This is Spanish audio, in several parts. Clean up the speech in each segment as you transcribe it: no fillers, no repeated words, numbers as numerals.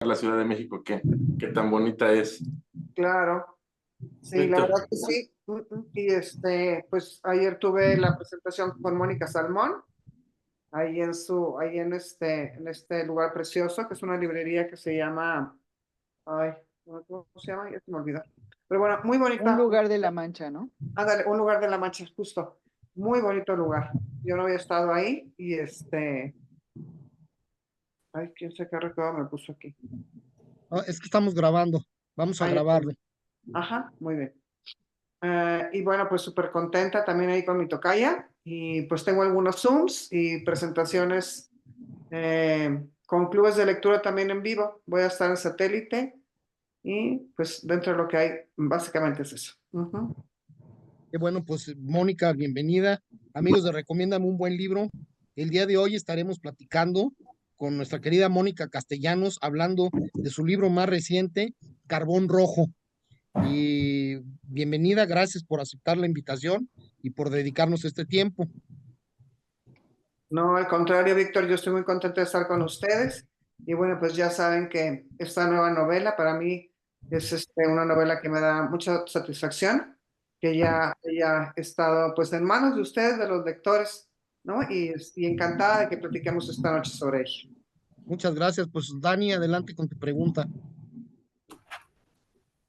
la Ciudad de México, qué tan bonita es. Claro, sí, la Víctor, verdad que sí. Y pues ayer tuve la presentación con Mónica Salmón, ahí en este lugar precioso, que es una librería que se llama, ay, ¿cómo se llama? Ya se me olvidó. Pero bueno, muy Un bonita. lugar de la Mancha, ¿no? Ándale, un lugar de la Mancha, justo. Muy bonito lugar. Yo no había estado ahí y ay, quién sabe qué recuerdo me puso aquí. Ah, es que estamos grabando, vamos a Ah, ya sé. grabarlo. Ajá, muy bien. Y bueno, pues súper contenta también ahí con mi tocaya. Y pues tengo algunos Zooms y presentaciones con clubes de lectura también en vivo. Voy a estar en satélite y pues dentro de lo que hay, básicamente es eso. Ujú. Qué bueno, pues Mónica, bienvenida. Amigos de Recomiéndame un buen libro. El día de hoy estaremos platicando con nuestra querida Mónica Castellanos, hablando de su libro más reciente, Carbón Rojo. Y bienvenida, gracias por aceptar la invitación y por dedicarnos este tiempo. No, al contrario, Víctor, yo estoy muy contenta de estar con ustedes. Y bueno, pues ya saben que esta nueva novela para mí es una novela que me da mucha satisfacción, que ya haya estado pues en manos de ustedes, de los lectores, ¿no? Y encantada de que platiquemos esta noche sobre ella. Muchas gracias. Pues Dani, adelante con tu pregunta.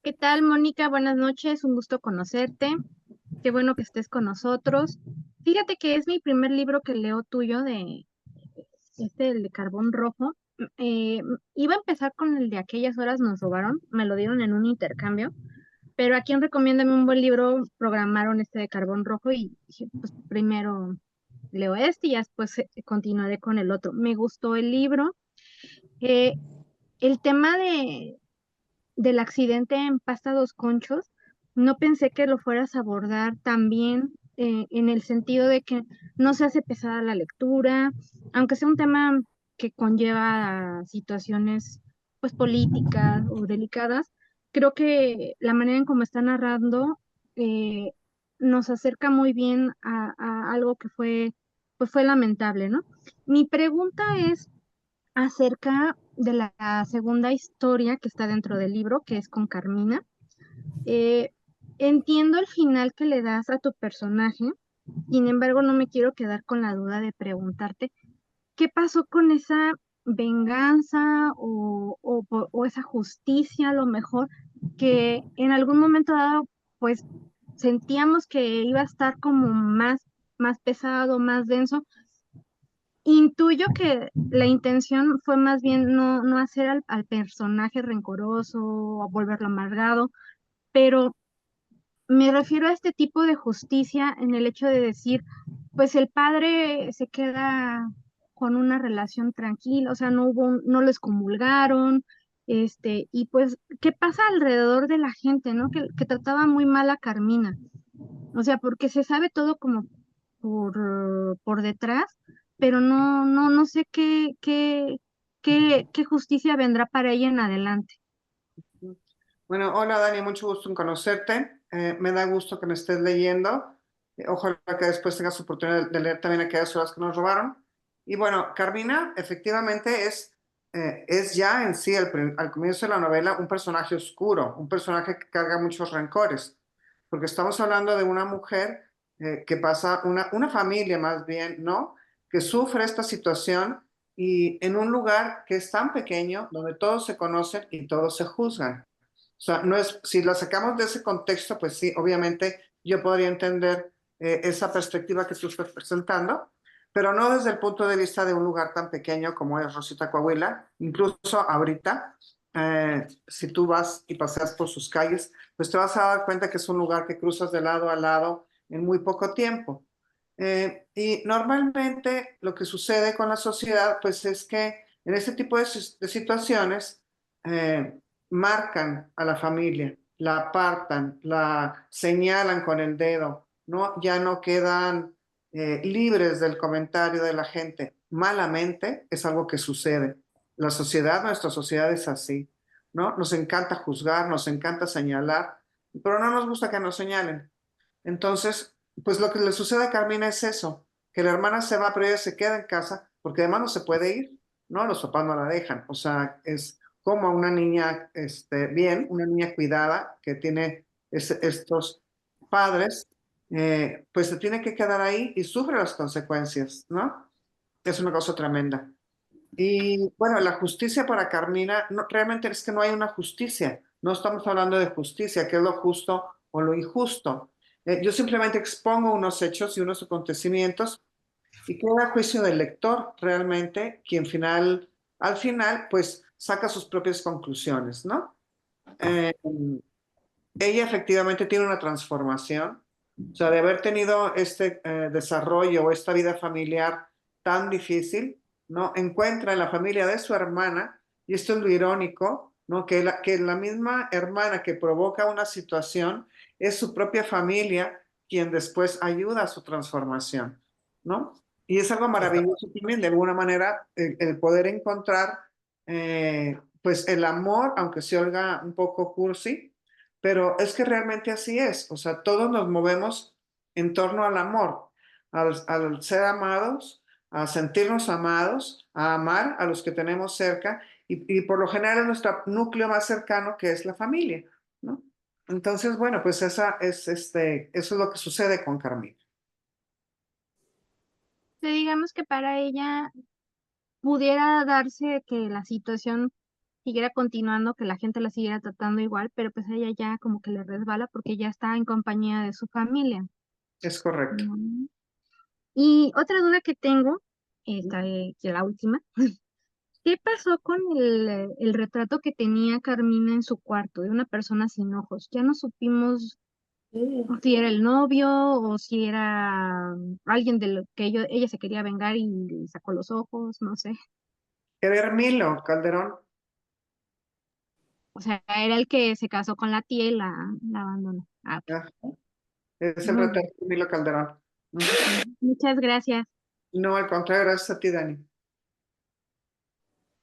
¿Qué tal, Mónica? Buenas noches, un gusto conocerte. Qué bueno que estés con nosotros. Fíjate que es mi primer libro que leo tuyo el de Carbón Rojo. Iba a empezar con el de Aquellas horas nos robaron, me lo dieron en un intercambio, pero aquí en Recomiéndame un buen libro programaron este de Carbón Rojo y dije, pues primero leo este y ya después continuaré con el otro. Me gustó el libro. Eh, el tema del accidente en Pasta Dos Conchos, no pensé que lo fueras a abordar también en el sentido de que no se hace pesada la lectura, aunque sea un tema que conlleva a situaciones pues políticas o delicadas, creo que la manera en cómo está narrando eh, nos acerca muy bien a algo que fue lamentable, ¿no? Mi pregunta es acerca de la segunda historia que está dentro del libro, que es con Carmina. Eh, Entiendo el final que le das a tu personaje, sin embargo no me quiero quedar con la duda de preguntarte, ¿qué pasó con esa venganza o esa justicia a lo mejor que en algún momento dado pues sentíamos que iba a estar como más pesado, más denso? Intuyo que la intención fue más bien no hacer al personaje rencoroso o volverlo amargado, pero me refiero a este tipo de justicia en el hecho de decir, pues el padre se queda con una relación tranquila, o sea, no lo excomulgaron, y pues, ¿qué pasa alrededor de la gente, no? Que trataba muy mal a Carmina. O sea, porque se sabe todo como por detrás, pero no sé qué justicia vendrá para ella en adelante. Bueno, hola Dani, mucho gusto en conocerte. Me da gusto que me estés leyendo. Ojalá que después tengas oportunidad de leer también aquellas horas que nos robaron. Y bueno, Carmina efectivamente es ya en sí, al comienzo de la novela, un personaje oscuro, un personaje que carga muchos rencores, porque estamos hablando de una mujer que pasa, una familia más bien, ¿no? Que sufre esta situación y en un lugar que es tan pequeño, donde todos se conocen y todos se juzgan. O sea, no es, si la sacamos de ese contexto, pues sí, obviamente yo podría entender esa perspectiva que tú estás presentando, pero no desde el punto de vista de un lugar tan pequeño como es Rosita Coahuila. Incluso ahorita, si tú vas y paseas por sus calles, pues te vas a dar cuenta que es un lugar que cruzas de lado a lado en muy poco tiempo. Y normalmente lo que sucede con la sociedad, pues es que en ese tipo de situaciones, eh, marcan a la familia, la apartan, la señalan con el dedo, ¿no? Ya no quedan libres del comentario de la gente. Malamente es algo que sucede. La sociedad, nuestra sociedad es así, ¿no? Nos encanta juzgar, nos encanta señalar, pero no nos gusta que nos señalen. Entonces, pues lo que le sucede a Carmina es eso, que la hermana se va, pero ella se queda en casa porque además no se puede ir, ¿no? Los papás no la dejan. O sea, es como una niña bien, una niña cuidada que tiene estos padres, pues se tiene que quedar ahí y sufre las consecuencias, ¿no? Es una cosa tremenda. Y bueno, la justicia para Carmina, no, realmente es que no hay una justicia, no estamos hablando de justicia, qué es lo justo o lo injusto. Yo simplemente expongo unos hechos y unos acontecimientos y queda a juicio del lector realmente, quien al final, pues saca sus propias conclusiones, ¿no? Eh, ella efectivamente tiene una transformación, o sea, de haber tenido este desarrollo o esta vida familiar tan difícil, ¿no? Encuentra en la familia de su hermana, y esto es lo irónico, ¿no? Que la misma hermana que provoca una situación es su propia familia quien después ayuda a su transformación, ¿no? Y es algo Está, maravilloso también, de alguna manera, el poder encontrar, pues, el amor, aunque se oiga un poco cursi, pero es que realmente así es. O sea, todos nos movemos en torno al amor, al ser amados, a sentirnos amados, a amar a los que tenemos cerca y por lo general es nuestro núcleo más cercano que es la familia, ¿no? Entonces, bueno, pues eso es lo que sucede con Carmina. Digamos que para ella pudiera darse que la situación siguiera continuando, que la gente la siguiera tratando igual, pero pues a ella ya como que le resbala porque ya está en compañía de su familia. Es correcto. ¿No? Y otra duda que tengo, que la última, ¿qué pasó con el retrato que tenía Carmina en su cuarto de una persona sin ojos? Ya no supimos si era el novio o si era alguien de lo que ella se quería vengar y le sacó los ojos, no sé. Era Hermilo Calderón. O sea, era el que se casó con la tía y la abandonó. Ah, ok. Ajá. Es el Muy retrato bien. de Hermilo Calderón. Ujú. Muchas gracias. No, al contrario, gracias a ti, Dani.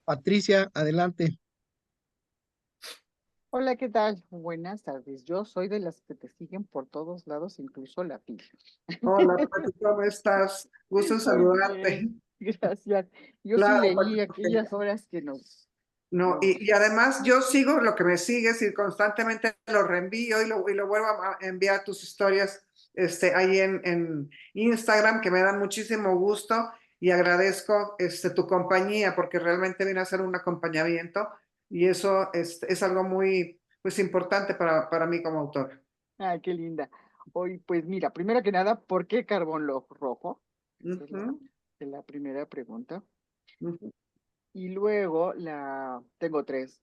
Patricia, adelante. Hola, ¿qué tal? Buenas tardes. Yo soy de las que te siguen por todos lados, incluso la pila. Hola, Pati, ¿cómo estás? Gusto en Muy saludarte. bien, gracias. Yo sí Claro, leí Pati, aquellas horas que no, nos... y además yo sigo lo que me sigues y constantemente lo reenvío y lo vuelvo a enviar tus historias ahí en Instagram, que me dan muchísimo gusto y agradezco tu compañía porque realmente viene a ser un acompañamiento y eso es algo muy pues, importante para mí como autor. Ah, qué linda. Hoy, pues mira, primero que nada, ¿por qué carbón rojo? Esa Ujú, es la primera pregunta. ujú. Y luego tengo tres.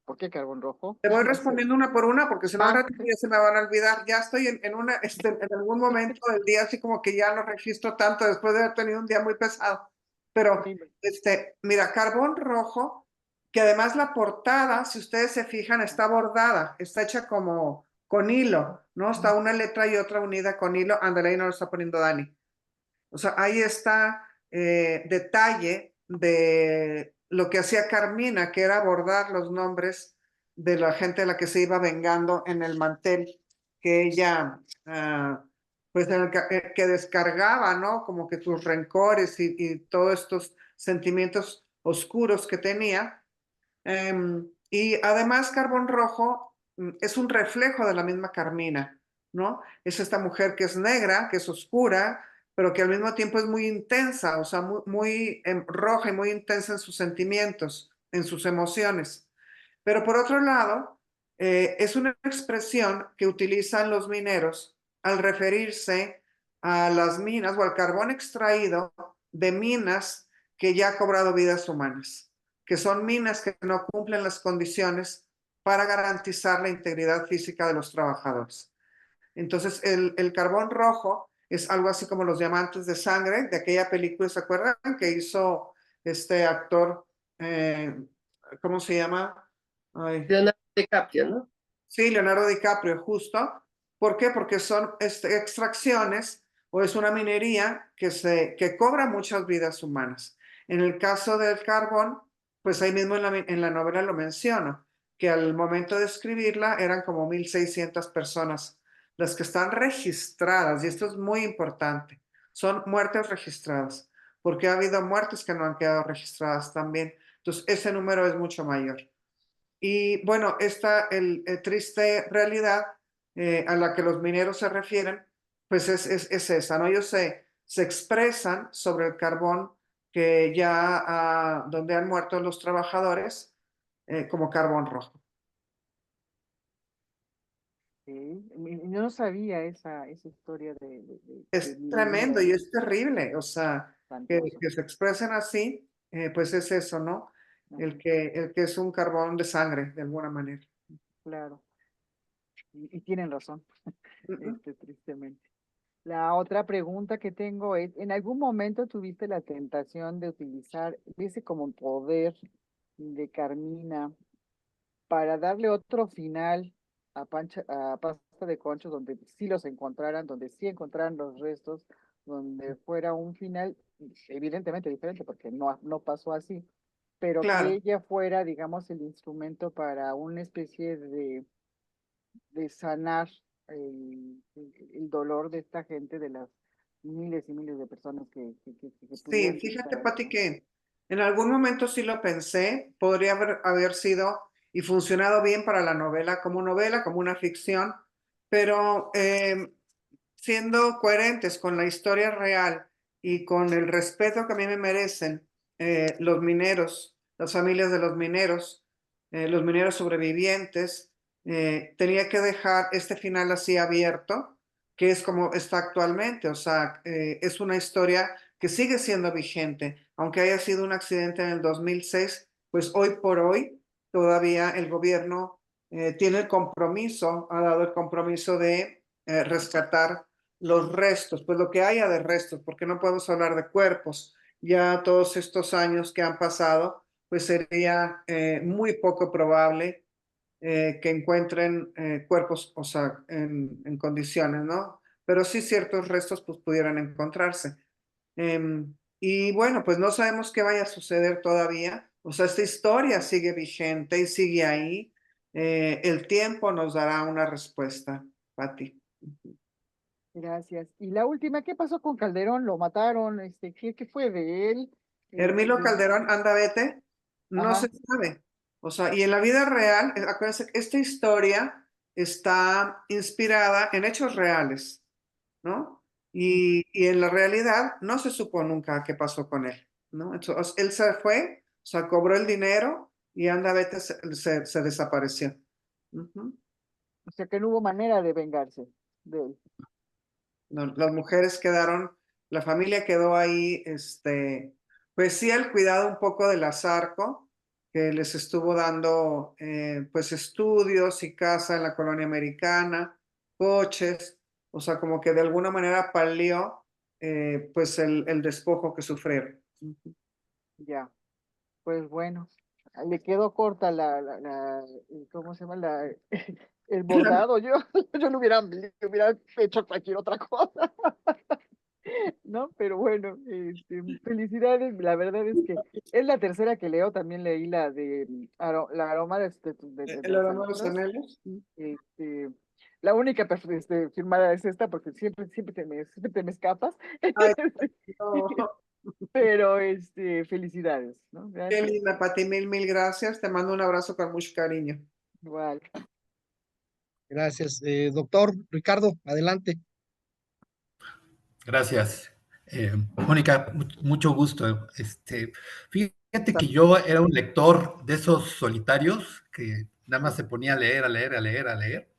¿Por qué carbón rojo? Te voy La se- respondiendo una por una porque si no al Ah, rato ya se me van a olvidar. Ya estoy en algún momento del día así como que ya no registro tanto después de haber tenido un día muy pesado. Pero, dime. mira, Carbón Rojo, que además la portada, si ustedes se fijan, está bordada, está hecha como con hilo, ¿no? Está una letra y otra unida con hilo. Ándale, ahí no lo está poniendo Dani. O sea, ahí está detalle de lo que hacía Carmina, que era bordar los nombres de la gente a la que se iba vengando en el mantel que ella, pues que descargaba, ¿no? Como que sus rencores y todos estos sentimientos oscuros que tenía. Y además Carbón Rojo es un reflejo de la misma Carmina, ¿no? Es esta mujer que es negra, que es oscura, pero que al mismo tiempo es muy intensa, o sea, muy roja y muy intensa en sus sentimientos, en sus emociones. Pero por otro lado, es una expresión que utilizan los mineros al referirse a las minas o al carbón extraído de minas que ya ha cobrado vidas humanas, que son minas que no cumplen las condiciones para garantizar la integridad física de los trabajadores. Entonces, el carbón rojo es algo así como los diamantes de sangre de aquella película, ¿se acuerdan? Que hizo este actor, ¿cómo se llama? Ay, Leonardo DiCaprio, ¿no? sí, Leonardo DiCaprio, justo. ¿Por qué? Porque son extracciones o es una minería que cobra muchas vidas humanas. En el caso del carbón, pues ahí mismo en la novela lo menciono, que al momento de escribirla eran como 1,600 personas las que están registradas, y esto es muy importante, son muertes registradas, porque ha habido muertes que no han quedado registradas también. Entonces, ese número es mucho mayor. Y bueno, esta triste realidad a la que los mineros se refieren, pues es esa, ¿no? Ellos se expresan sobre el carbón que ya donde han muerto los trabajadores como carbón rojo. Sí, no sabía esa historia de Es tremendo minería y es terrible, o sea, espantoso. que se expresen así, pues es eso, ¿no? Ajá, El que es un carbón de sangre, de alguna manera. claro, y tienen razón, Mm, tristemente. La otra pregunta que tengo es, ¿en algún momento tuviste la tentación de utilizar ese como poder de Carmina para darle otro final a Pasta de Conchos, donde sí los encontraran, donde sí encontraran los restos, donde fuera un final evidentemente diferente, porque no pasó así, pero que claro, ella fuera, digamos, el instrumento para una especie de sanar el dolor de esta gente, de las miles y miles de personas que sí, pudieran fíjate, estar ahí, Pati, ¿no? que en algún momento sí lo pensé, podría haber sido y funcionado bien para la novela, como una ficción, pero siendo coherentes con la historia real y con el respeto que a mí me merecen los mineros, las familias de los mineros sobrevivientes, tenía que dejar este final así abierto, que es como está actualmente, o sea, es una historia que sigue siendo vigente, aunque haya sido un accidente en el 2006, pues hoy por hoy todavía el gobierno tiene el compromiso, ha dado el compromiso de rescatar los restos, pues lo que haya de restos, porque no podemos hablar de cuerpos. Ya todos estos años que han pasado, pues sería muy poco probable que encuentren cuerpos, o sea, en condiciones, ¿no? Pero sí ciertos restos pues pudieran encontrarse. Y bueno, pues no sabemos qué vaya a suceder todavía. O sea, esta historia sigue vigente y sigue ahí. El tiempo nos dará una respuesta, Pati. Gracias. Y la última, ¿qué pasó con Calderón? ¿Lo mataron? ¿Qué fue de él? Hermilo Este, Calderón, anda, vete, no se ajá, sabe. O sea, y en la vida real, acuérdense que esta historia está inspirada en hechos reales, ¿no? Y en la realidad no se supo nunca qué pasó con él, ¿no? Entonces, él se fue, o sea, cobró el dinero y anda, vete, se desapareció. Ujú. o sea que no hubo manera de vengarse de él. No, las mujeres quedaron, la familia quedó ahí, pues sí, al cuidado un poco del Azarco, que les estuvo dando, pues, estudios y casa en la colonia americana, coches, o sea, como que de alguna manera palió, pues, el despojo que sufrieron. Ya, pues bueno, le quedó corta ¿cómo se llama? El bordado. Yo le hubiera hecho cualquier otra cosa. ¿No? Pero bueno, felicidades. La verdad es que es la tercera que leo. También leí la de la aroma de El los aroma de los anhelos. anhelos. Este, la única firmada es esta, porque siempre te me escapas. Ay, no. Pero felicidades, ¿no? Qué Gracias. linda, Pati, mil gracias. Te mando un abrazo con mucho cariño. Igual. Gracias. Doctor Ricardo, adelante. Gracias. Mónica, mucho gusto. Fíjate que yo era un lector de esos solitarios que nada más se ponía a leer, a leer, a leer, a leer,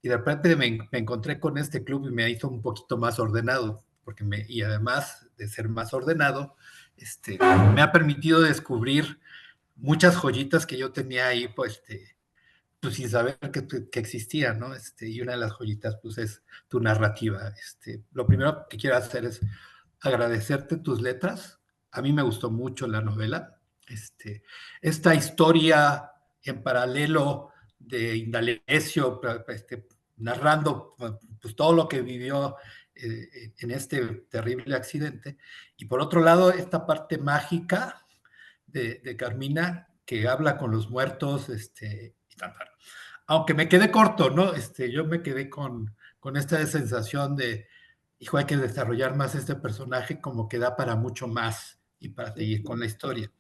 y de repente me encontré con este club y me hizo un poquito más ordenado, y además de ser más ordenado, me ha permitido descubrir muchas joyitas que yo tenía ahí, pues sin saber que existía, ¿no? Y una de las joyitas, pues es tu narrativa. Lo primero que quiero hacer es agradecerte tus letras. A mí me gustó mucho la novela. Esta historia en paralelo de Indalecio, narrando pues, todo lo que vivió en este terrible accidente. Y por otro lado, esta parte mágica de Carmina que habla con los muertos, y tal. Aunque me quedé corto, ¿no? Yo me quedé con esta sensación de, hijo, hay que desarrollar más este personaje como que da para mucho más y para seguir con la historia.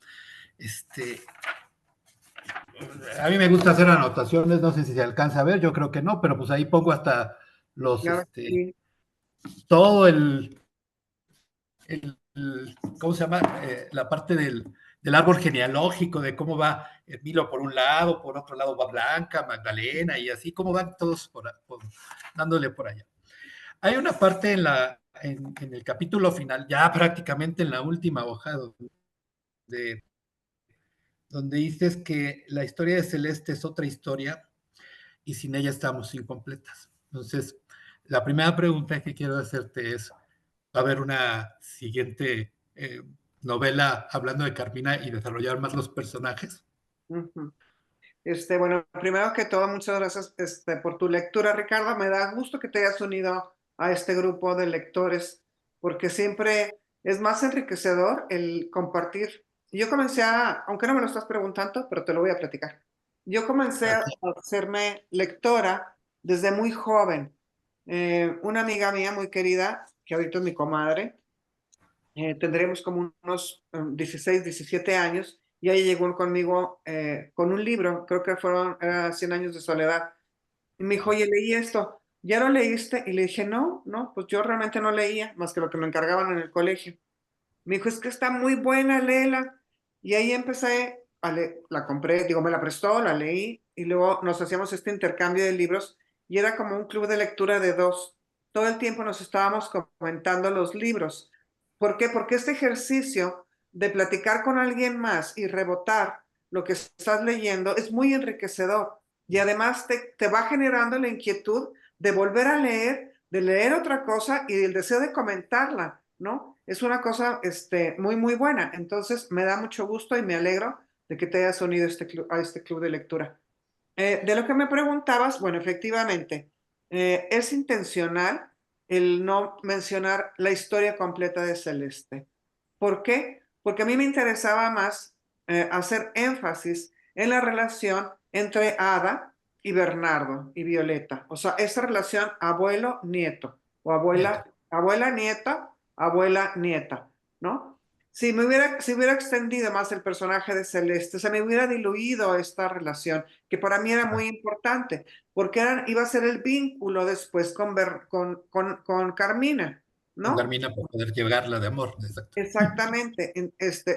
A mí me gusta hacer anotaciones, no sé si se alcanza a ver, yo creo que no, pero pues ahí pongo hasta los, Claro, sí. todo ¿cómo se llama? La parte del árbol genealógico, de cómo va Milo por un lado, por otro lado va Blanca, Magdalena, y así, cómo van todos dándole por allá. Hay una parte en el capítulo final, ya prácticamente en la última hoja, donde, donde dices que la historia de Celeste es otra historia y sin ella estamos incompletas. Entonces, la primera pregunta que quiero hacerte es, ¿va a haber una siguiente novela hablando de Carmina y desarrollar más los personajes? Ujú. Bueno, primero que todo, muchas gracias por tu lectura, Ricardo. Me da gusto que te hayas unido a este grupo de lectores, porque siempre es más enriquecedor el compartir. Yo comencé aunque no me lo estás preguntando, pero te lo voy a platicar. Yo comencé a Okay. hacerme lectora desde muy joven. Una amiga mía muy querida, que ahorita es mi comadre, tendremos como unos 16, 17 años, y ella llegó conmigo con un libro, creo que era 100 años de soledad, y me dijo, oye, leí esto, ¿ya lo leíste? Y le dije, no, no, pues yo realmente no leía, más que lo que me encargaban en el colegio. Me dijo, es que está muy buena, léela. Y ahí empecé a leer, la compré, digo, me la prestó, la leí, y luego nos hacíamos este intercambio de libros, y era como un club de lectura de dos. Todo el tiempo nos estábamos comentando los libros. ¿Por qué? Porque este ejercicio de platicar con alguien más y rebotar lo que estás leyendo es muy enriquecedor. Y además te va generando la inquietud de volver a leer, de leer otra cosa y el deseo de comentarla, ¿no? Es una cosa muy, muy buena. Entonces, me da mucho gusto y me alegro de que te hayas unido a este club de lectura. De lo que me preguntabas, bueno, efectivamente, es intencional el no mencionar la historia completa de Celeste. ¿Por qué? Porque a mí me interesaba más hacer énfasis en la relación entre Ada y Bernardo y Violeta. O sea, esa relación abuelo-nieto o Nieto. abuela-nieta, abuela-nieta, ¿no? Si hubiera extendido más el personaje de Celeste, se me hubiera diluido esta relación, que para mí era muy importante, porque iba a ser el vínculo después con Carmina, Con ¿no? Carmina para poder llevarla de amor, exacto. Exactamente.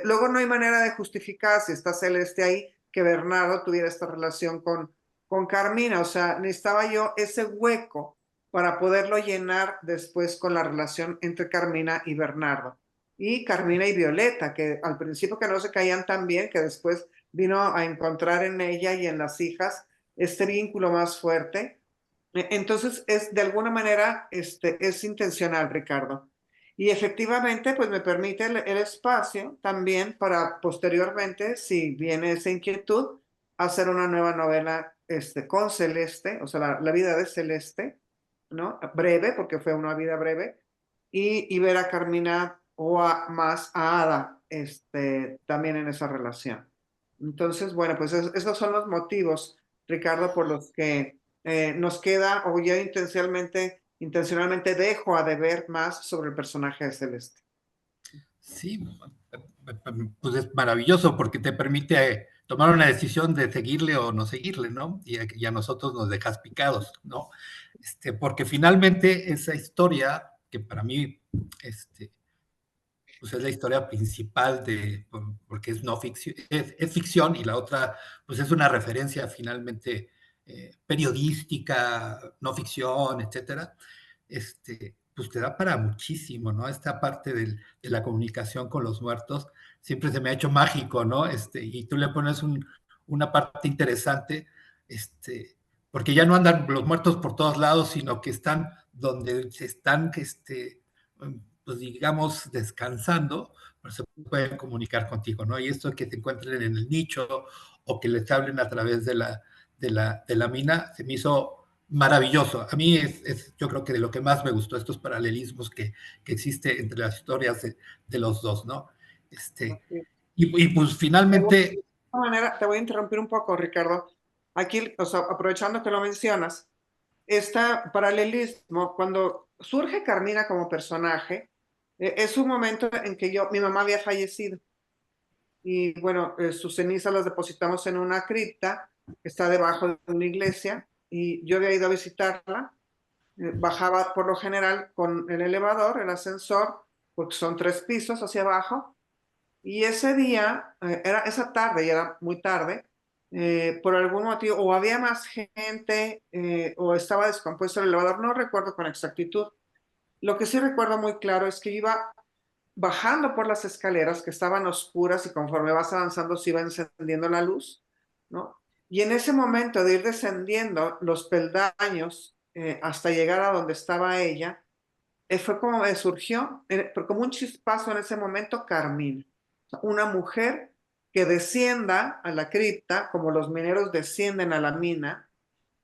Luego no hay manera de justificar si está Celeste ahí que Bernardo tuviera esta relación con Carmina. O sea, necesitaba yo ese hueco para poderlo llenar después con la relación entre Carmina y Bernardo. Y Carmina y Violeta, que al principio que no se caían tan bien, que después vino a encontrar en ella y en las hijas este vínculo más fuerte. Entonces, de alguna manera, es intencional, Ricardo. Y efectivamente, pues me permite el espacio también para posteriormente, si viene esa inquietud, hacer una nueva novela con Celeste, o sea, la vida de Celeste, ¿no? Breve, porque fue una vida breve, y ver a Carmina o más a Ada también en esa relación. Entonces, bueno, pues esos son los motivos, Ricardo, por los que nos queda, o ya intencionalmente dejo a deber más sobre el personaje de Celeste. Sí, pues es maravilloso porque te permite tomar una decisión de seguirle o no seguirle, ¿no? Y a nosotros nos dejas picados, ¿no? Porque finalmente esa historia, que para mí, pues es la historia principal porque es no ficción, es ficción y la otra, pues es una referencia finalmente periodística, no ficción, etcétera. Pues te da para muchísimo, ¿no? Esta parte de la comunicación con los muertos siempre se me ha hecho mágico, ¿no? Y tú le pones una parte interesante, porque ya no andan los muertos por todos lados, sino que están donde están, pues digamos, descansando, pero se pueden comunicar contigo, ¿no? Y esto que se encuentren en el nicho o que les hablen a través de la mina, se me hizo maravilloso. A mí yo creo que de lo que más me gustó estos paralelismos que existe entre las historias de los dos, ¿no? Así. Y pues De finalmente, alguna manera, te voy a interrumpir un poco, Ricardo. Aquí, o sea, aprovechando que lo mencionas, este paralelismo, cuando surge Carmina como personaje, es un momento en que mi mamá había fallecido. y bueno, sus cenizas las depositamos en una cripta que está debajo de una iglesia y yo había ido a visitarla. Bajaba por lo general con el elevador, el ascensor, porque son 3 pisos hacia abajo. Y ese día, esa tarde, y era muy tarde, por algún motivo, o había más gente, o estaba descompuesto el elevador, no recuerdo con exactitud. Lo que sí recuerdo muy claro es que iba bajando por las escaleras que estaban oscuras y conforme vas avanzando se iba encendiendo la luz, ¿no? Y en ese momento de ir descendiendo los peldaños hasta llegar a donde estaba ella, fue como me surgió, como un chispazo en ese momento, Carmín, una mujer que descienda a la cripta, como los mineros descienden a la mina,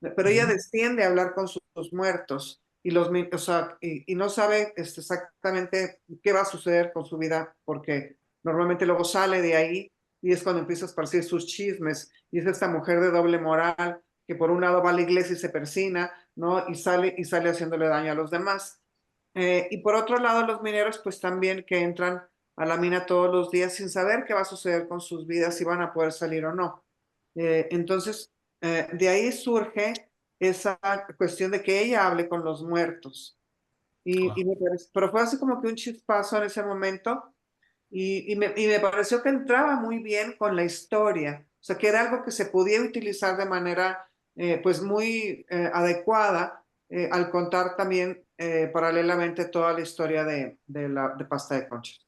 pero ella desciende a hablar con sus muertos y, o sea, y no sabe exactamente qué va a suceder con su vida, porque normalmente luego sale de ahí y es cuando empieza a esparcir sus chismes, y es esta mujer de doble moral que por un lado va a la iglesia y se persina, ¿no? Y sale haciéndole daño a los demás. Y por otro lado, los mineros pues también que entran a la mina todos los días sin saber qué va a suceder con sus vidas, si van a poder salir o no. Entonces, de ahí surge esa cuestión de que ella hable con los muertos. Pero fue así como que un chispazo en ese momento y me pareció que entraba muy bien con la historia, o sea, que era algo que se podía utilizar de manera pues muy adecuada al contar también paralelamente toda la historia de Pasta de Conchas.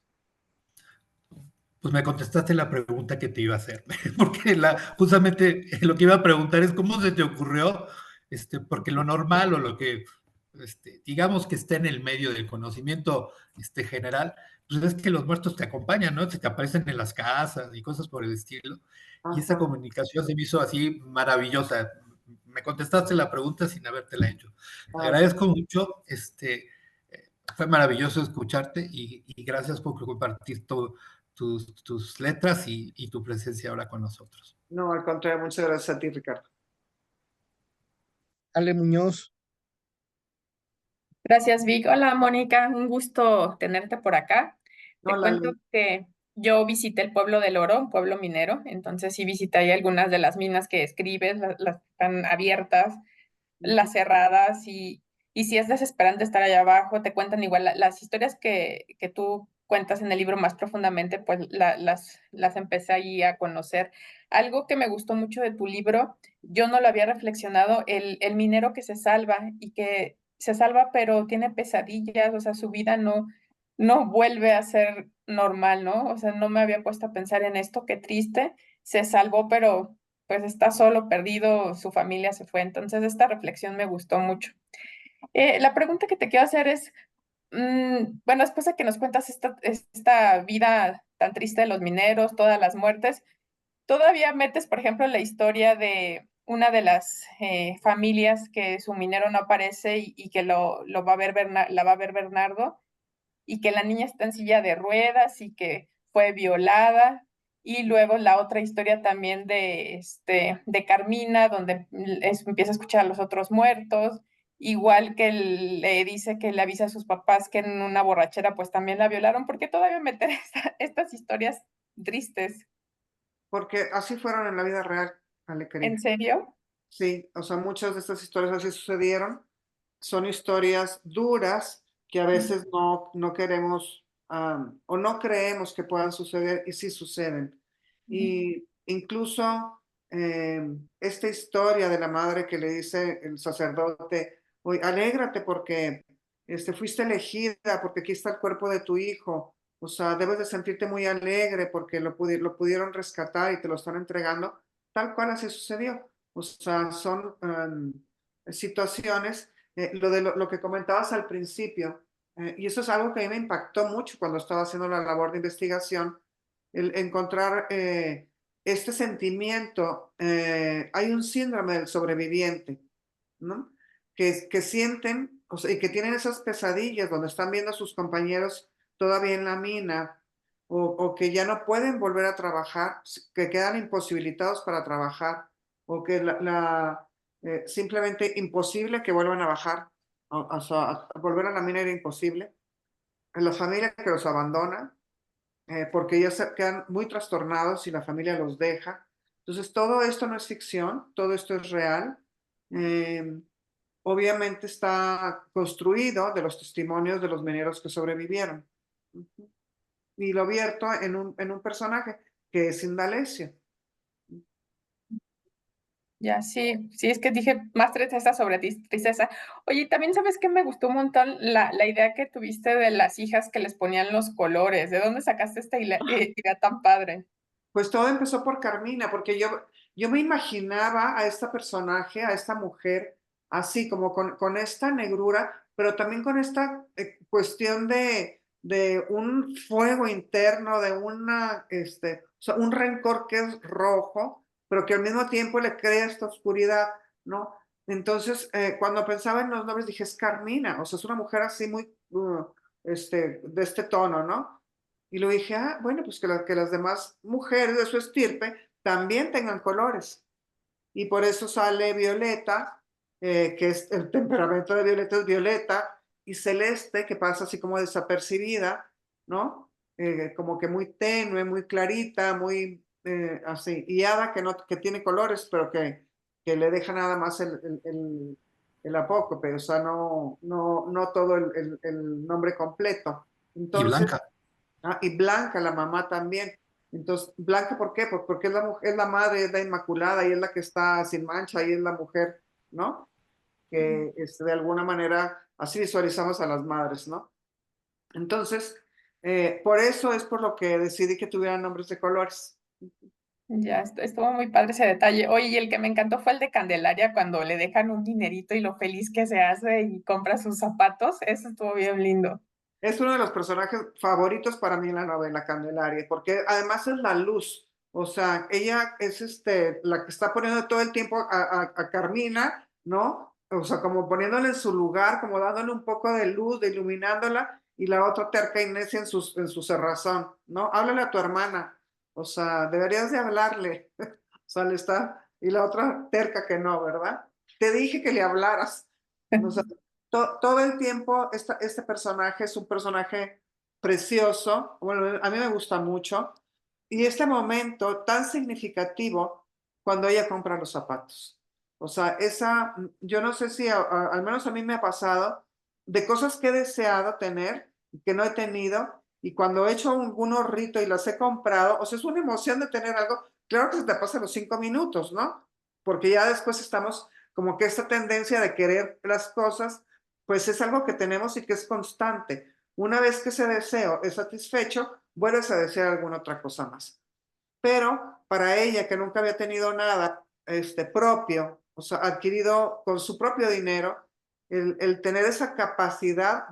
Pues me contestaste la pregunta que te iba a hacer, porque justamente lo que iba a preguntar es cómo se te ocurrió, porque lo normal o lo que, digamos que está en el medio del conocimiento general, pues es que los muertos te acompañan, ¿no? Se te aparecen en las casas y cosas por el estilo. Y esa Ajá. comunicación se me hizo así maravillosa. Me contestaste la pregunta sin habértela hecho. Te Ah, agradezco mucho, fue maravilloso escucharte y gracias por compartir todo tus letras y tu presencia ahora con nosotros. no, al contrario, muchas gracias a ti, Ricardo. Ale Muñoz, Gracias, Vic. Hola, Mónica, un gusto tenerte por acá. Te Hola, cuento que yo visité el pueblo del Oro, un pueblo minero, entonces sí visité ahí algunas de las minas que escribes, las que están abiertas, las cerradas, y sí es desesperante estar allá abajo. Te cuentan igual las historias que tú cuentas en el libro más profundamente, pues las empecé ahí a conocer. Algo que me gustó mucho de tu libro, yo no lo había reflexionado, el minero que se salva y que se salva pero tiene pesadillas, o sea, su vida no vuelve a ser normal, ¿no? O sea, no me había puesto a pensar en esto, qué triste, se salvó, pero pues está solo, perdido, su familia se fue. Entonces, esta reflexión me gustó mucho. La pregunta que te quiero hacer es, bueno, después de que nos cuentas esta vida tan triste de los mineros, todas las muertes, todavía metes, por ejemplo, la historia de una de las familias que su minero no aparece y que lo va a ver la va a ver Bernardo, y que la niña está en silla de ruedas y que fue violada. Y luego la otra historia también de Carmina, donde empieza a escuchar a los otros muertos, igual que le dice que le avisa a sus papás que en una borrachera pues también la violaron, porque todavía meter estas historias tristes. porque así fueron en la vida real, Ale, ¿En querida. serio? Sí, o sea, muchas de estas historias así sucedieron. Son historias duras que a veces no queremos o no creemos que puedan suceder y sí suceden. Y incluso esta historia de la madre que le dice el sacerdote, oye, alégrate porque fuiste elegida, porque aquí está el cuerpo de tu hijo. O sea, debes de sentirte muy alegre porque lo pudieron rescatar y te lo están entregando. Tal cual así sucedió. O sea, son situaciones, lo que comentabas al principio, y eso es algo que a mí me impactó mucho cuando estaba haciendo la labor de investigación, el encontrar este sentimiento. Hay un síndrome del sobreviviente, ¿no? Que sienten, o sea, y que tienen esas pesadillas donde están viendo a sus compañeros todavía en la mina, o que ya no pueden volver a trabajar, que quedan imposibilitados para trabajar, o que simplemente imposible que vuelvan a bajar, o sea, volver a la mina era imposible. En las familias que los abandonan, porque ellos se quedan muy trastornados y la familia los deja. Entonces, todo esto no es ficción, todo esto es real. Eh, Obviamente está construido de los testimonios de los mineros que sobrevivieron. Ujú. Y lo vierto en un personaje que es Indalecio. Ya, sí, sí, es que dije más tristeza sobre tristeza. Oye, también sabes que me gustó un montón la idea que tuviste de las hijas que les ponían los colores. ¿De dónde sacaste esta idea tan padre? Pues todo empezó por Carmina, porque yo me imaginaba a esta personaje, a esta mujer, así como con esta negrura, pero también con esta cuestión de un fuego interno, de o sea, un rencor que es rojo, pero que al mismo tiempo le crea esta oscuridad, ¿no? Entonces, cuando pensaba en los nombres, dije, es Carmina, o sea, es una mujer así muy, de este tono, ¿no? Y luego dije, ah, bueno, pues que las demás mujeres de su estirpe también tengan colores. Y por eso sale Violeta, que es el temperamento de Violeta es violeta, y Celeste, que pasa así como desapercibida, ¿no? Como que muy tenue, muy clarita, muy así. Y Ada, que tiene colores, pero que le deja nada más el apócope, o sea, no todo el nombre completo. Y Entonces, Blanca. y Blanca, la mamá también. Entonces, Blanca, ¿por qué? Pues porque es la madre, es la inmaculada y es la que está sin mancha y es la mujer, ¿no? Que de alguna manera así visualizamos a las madres, ¿no? Entonces, por eso es por lo que decidí que tuvieran nombres de colores. Ya, estuvo muy padre ese detalle. Oye, y el que me encantó fue el de Candelaria cuando le dejan un dinerito y lo feliz que se hace y compra sus zapatos. Eso estuvo bien lindo. Es uno de los personajes favoritos para mí en la novela Candelaria, porque además es la luz. O sea, ella es la que está poniendo todo el tiempo a Carmina, ¿no? O sea, como poniéndole en su lugar, como dándole un poco de luz, de iluminándola, y la otra terca y necia en su cerrazón, ¿no? Háblale a tu hermana. O sea, deberías de hablarle. O sea, le está. Y la otra terca que no, ¿verdad? Te dije que le hablaras. O sea, todo el tiempo este personaje es un personaje precioso, bueno, a mí me gusta mucho, y este momento tan significativo cuando ella compra los zapatos. O sea, yo no sé si al menos a mí me ha pasado de cosas que he deseado tener y que no he tenido, y cuando he hecho algún rito y las he comprado, o sea, es una emoción de tener algo, claro que se te pasa los 5 minutos, ¿no? Porque ya después estamos como que esta tendencia de querer las cosas pues es algo que tenemos y que es constante. Una vez que ese deseo es satisfecho, vuelves a desear alguna otra cosa más. Pero para ella, que nunca había tenido nada propio, o sea, adquirido con su propio dinero, el tener esa capacidad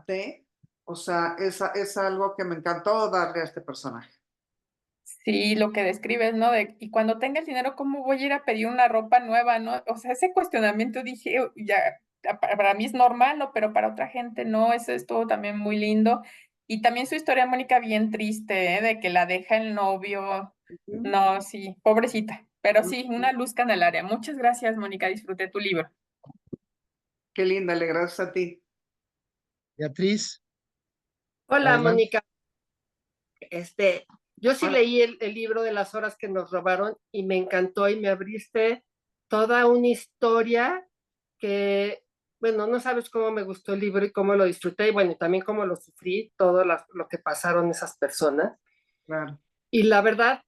o sea, es algo que me encantó darle a este personaje. Sí, lo que describes, ¿no? Y cuando tenga el dinero, ¿cómo voy a ir a pedir una ropa nueva, no? O sea, ese cuestionamiento dije, ya, para mí es normal, ¿no? Pero para otra gente no, eso estuvo también muy lindo. Y también su historia, Mónica, bien triste, ¿eh? De que la deja el novio. No, sí, pobrecita. Pero sí, una luz candelaria. Muchas gracias, Mónica, disfruté tu libro. Qué linda, le gracias a ti. Beatriz, Hola, adelante. Mónica. Yo sí Hola. leí el libro de las horas que nos robaron y me encantó y me abriste toda una historia que, bueno, no sabes cómo me gustó el libro y cómo lo disfruté y bueno, y también cómo lo sufrí, todo lo que pasaron esas personas. Claro. Y la verdad,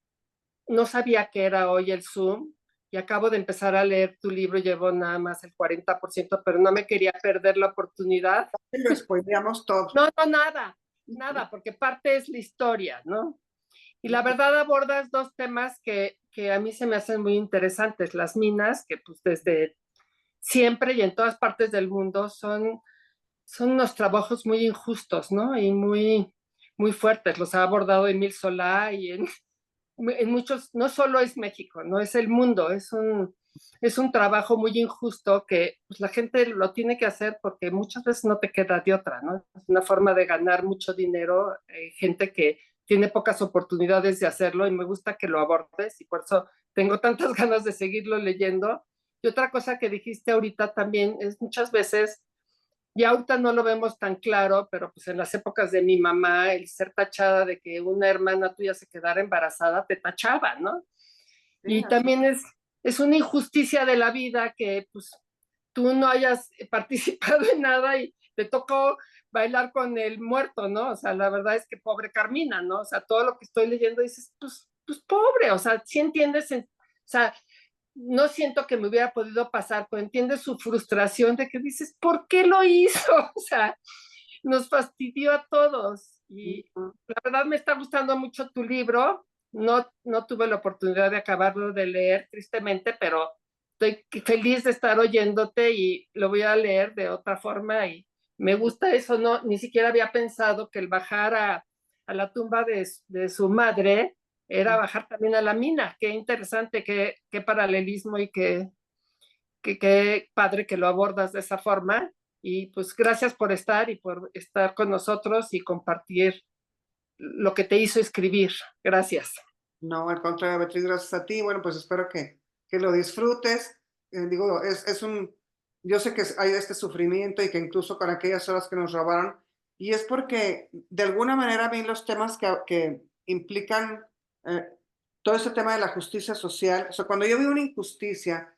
no sabía que era hoy el Zoom y acabo de empezar a leer tu libro, llevo nada más el 40%, pero no me quería perder la oportunidad. Lo spoileamos todo. No, no, nada, porque parte es la historia, ¿no? Y la verdad abordas dos temas que a mí se me hacen muy interesantes. Las minas, que pues desde siempre y en todas partes del mundo son unos trabajos muy injustos, ¿no? Y muy fuertes. Los ha abordado Emil Solá y en muchos, no solo es México, no es el mundo, es un trabajo muy injusto que pues, la gente lo tiene que hacer porque muchas veces no te queda de otra, ¿no? Es una forma de ganar mucho dinero, gente que tiene pocas oportunidades de hacerlo y me gusta que lo abordes y por eso tengo tantas ganas de seguirlo leyendo. Y otra cosa que dijiste ahorita también es muchas veces Y ahorita no lo vemos tan claro, pero pues en las épocas de mi mamá, el ser tachada de que una hermana tuya se quedara embarazada, te tachaba, ¿no? Sí, Y también es una injusticia de la vida que pues tú no hayas participado en nada y te tocó bailar con el muerto, ¿no? O sea, la verdad es que pobre Carmina, ¿no? O sea, todo lo que estoy leyendo dices, pues pobre, o sea, sí entiendes, o sea, no siento que me hubiera podido pasar, pero entiendes su frustración de que dices, ¿por qué lo hizo? O sea, nos fastidió a todos. Y la verdad me está gustando mucho tu libro. No tuve la oportunidad de acabarlo de leer, tristemente, pero estoy feliz de estar oyéndote y lo voy a leer de otra forma y me gusta eso, no, ni siquiera había pensado que el bajar a la tumba de su madre era bajar también a la mina. Qué interesante, qué paralelismo y qué padre que lo abordas de esa forma. Y pues gracias por estar y por estar con nosotros y compartir lo que te hizo escribir. Gracias. No, al contrario, Beatriz, gracias a ti. Bueno, pues espero que lo disfrutes. Digo, yo sé que hay este sufrimiento y que incluso con aquellas horas que nos robaron, y es porque de alguna manera a mí los temas que implican todo ese tema de la justicia social, o sea, cuando yo veo una injusticia,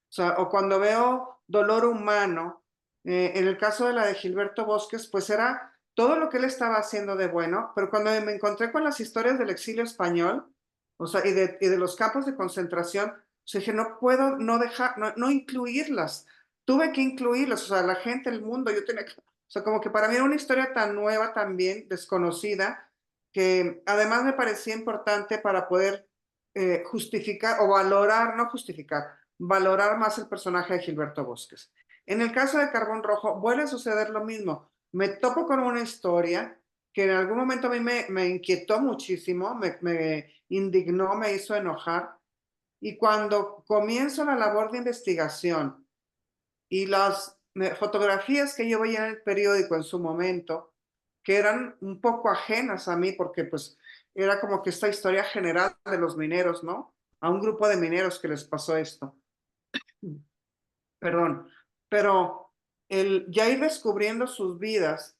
o sea, o cuando veo dolor humano, en el caso de la de Gilberto Bosques, pues era todo lo que él estaba haciendo de bueno, pero cuando me encontré con las historias del exilio español, o sea, y de los campos de concentración, o sea, dije, no puedo no dejar, no incluirlas. Tuve que incluirlas, o sea, la gente, el mundo, yo tenía que, o sea, como que para mí era una historia tan nueva, también desconocida, que además me parecía importante para poder justificar o valorar, no justificar, valorar más el personaje de Gilberto Bosques. En el caso de Carbón Rojo, vuelve a suceder lo mismo. Me topo con una historia que en algún momento a mí me inquietó muchísimo, me indignó, me hizo enojar. Y cuando comienzo la labor de investigación y las fotografías que yo veía en el periódico en su momento, que eran un poco ajenas a mí, porque pues era como que esta historia general de los mineros, ¿no? A un grupo de mineros que les pasó esto. Perdón, pero el ya ir descubriendo sus vidas,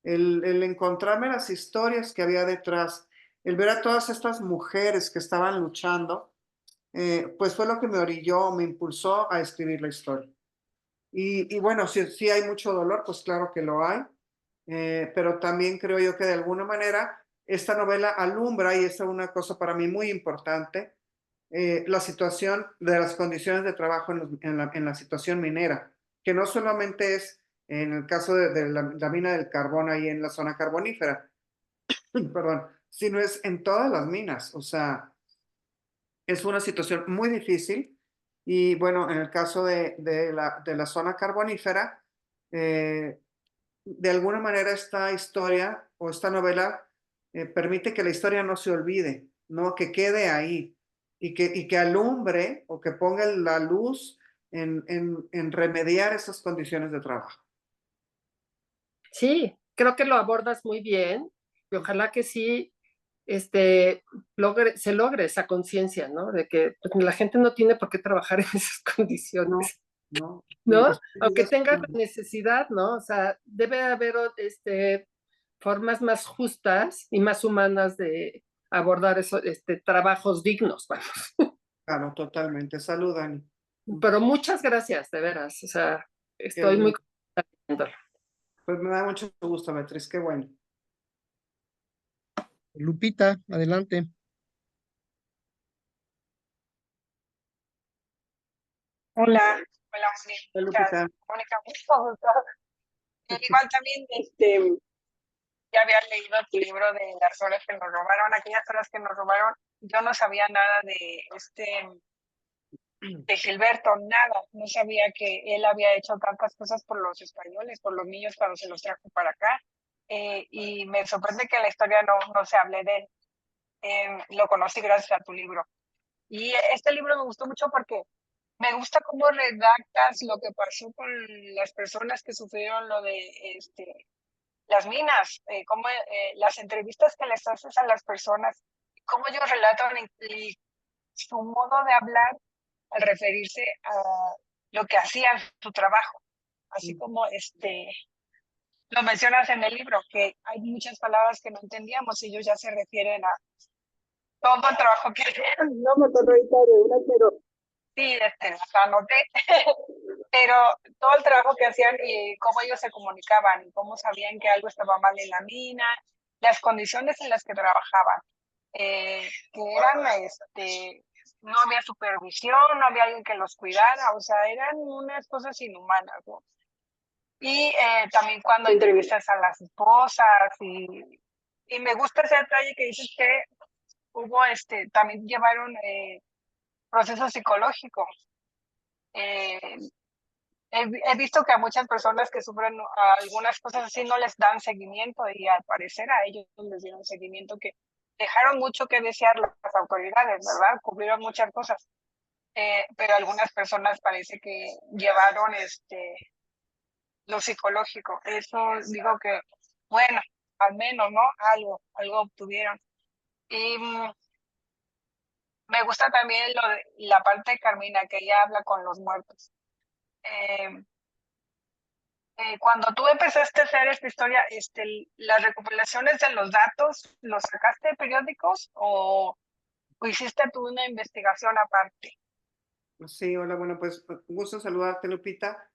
el encontrarme las historias que había detrás, el ver a todas estas mujeres que estaban luchando, pues fue lo que me orilló, me impulsó a escribir la historia. Y bueno, si hay mucho dolor, pues claro que lo hay, pero también creo yo que de alguna manera esta novela alumbra, y esta es una cosa para mí muy importante, la situación de las condiciones de trabajo en la situación minera, que no solamente es en el caso de la mina del carbón ahí en la zona carbonífera, perdón, sino es en todas las minas. O sea, es una situación muy difícil. Y bueno, en el caso de la zona carbonífera, de alguna manera esta historia o esta novela permite que la historia no se olvide, ¿no? Que quede ahí y que alumbre o que ponga la luz en remediar esas condiciones de trabajo. Sí, creo que lo abordas muy bien y ojalá que sí se logre esa conciencia, ¿no? De que pues, la gente no tiene por qué trabajar en esas No, condiciones, no. ¿no? Aunque tenga la necesidad, ¿no? O sea, debe haber formas más justas y más humanas de abordar esos trabajos dignos, vamos. Claro, totalmente. Salud, Dani. Pero muchas gracias, de veras. O sea, estoy muy contenta. Pues me da mucho gusto, Beatriz, qué bueno. Lupita, adelante. Hola, hola, Hola, Mónica, Lupita. Mónica, mucho gusto. Igual también, ya había leído tu libro de las horas que nos robaron, aquellas horas que nos robaron. Yo no sabía nada de Gilberto, nada. No sabía que él había hecho tantas cosas por los españoles, por los niños cuando se los trajo para acá. Y me sorprende que la historia no se hable de él. Lo conocí gracias a tu libro. Y este libro me gustó mucho porque me gusta cómo redactas lo que pasó con las personas que sufrieron lo de las minas, cómo las entrevistas que les haces a las personas, cómo ellos relatan y su modo de hablar al referirse a lo que hacían, su trabajo, así como lo mencionas en el libro, que hay muchas palabras que no entendíamos y ellos ya se refieren a todo el trabajo que hacían. No me acuerdo ahorita de una, pero sí, las anoté. Pero todo el trabajo que hacían y cómo ellos se comunicaban y cómo sabían que algo estaba mal en la mina, las condiciones en las que trabajaban, que eran, no había supervisión, no había alguien que los cuidara, o sea, eran unas cosas inhumanas, ¿no? Y también cuando entrevistas a las esposas y me gusta ese detalle que dices que hubo, también llevaron procesos psicológicos. He visto que a muchas personas que sufren algunas cosas así no les dan seguimiento y al parecer a ellos les dieron seguimiento, que dejaron mucho que desear las autoridades, ¿verdad? Cubrieron muchas cosas, pero algunas personas parece que llevaron lo psicológico. Eso digo que, bueno, al menos, ¿no? Algo obtuvieron. Y me gusta también la parte de Carmina, que ella habla con los muertos. Cuando tú empezaste a hacer esta historia, las recopilaciones de los datos, ¿los sacaste de periódicos o hiciste tú una investigación aparte? Sí, hola, bueno, pues gusto saludarte, Lupita.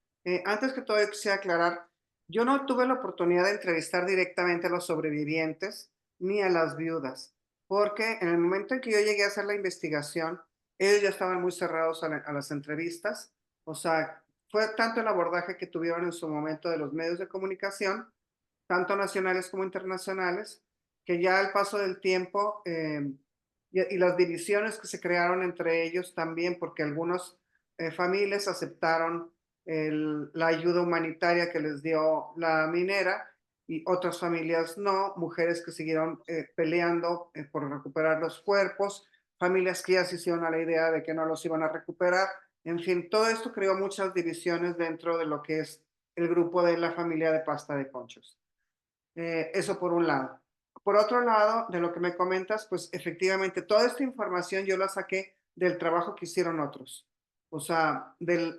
Antes que todo, quisiera aclarar, yo no tuve la oportunidad de entrevistar directamente a los sobrevivientes ni a las viudas, porque en el momento en que yo llegué a hacer la investigación, ellos ya estaban muy cerrados a las entrevistas. O sea, fue tanto el abordaje que tuvieron en su momento de los medios de comunicación, tanto nacionales como internacionales, que ya al paso del tiempo y las divisiones que se crearon entre ellos también, porque algunas familias aceptaron la ayuda humanitaria que les dio la minera y otras familias no, mujeres que siguieron peleando por recuperar los cuerpos, familias que ya se hicieron a la idea de que no los iban a recuperar. En fin, todo esto creó muchas divisiones dentro de lo que es el grupo de la familia de Pasta de Conchos. Eso por un lado. Por otro lado, de lo que me comentas, pues efectivamente toda esta información yo la saqué del trabajo que hicieron otros. O sea, de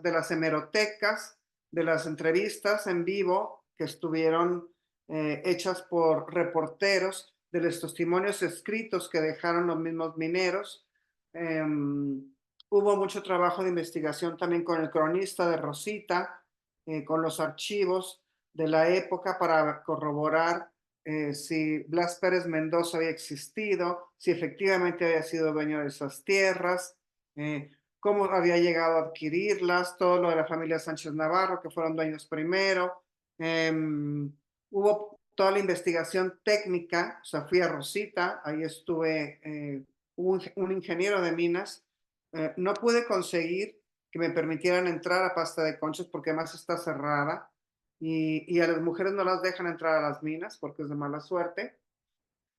las hemerotecas, de las entrevistas en vivo que estuvieron hechas por reporteros, de los testimonios escritos que dejaron los mismos mineros. Hubo mucho trabajo de investigación también con el cronista de Rosita, con los archivos de la época para corroborar si Blas Pérez Mendoza había existido, si efectivamente había sido dueño de esas tierras, cómo había llegado a adquirirlas, todo lo de la familia Sánchez Navarro, que fueron dueños primero. Hubo toda la investigación técnica, o sea, fui a Rosita, ahí estuve, un ingeniero de minas. No pude conseguir que me permitieran entrar a Pasta de Conchos porque además está cerrada y a las mujeres no las dejan entrar a las minas porque es de mala suerte.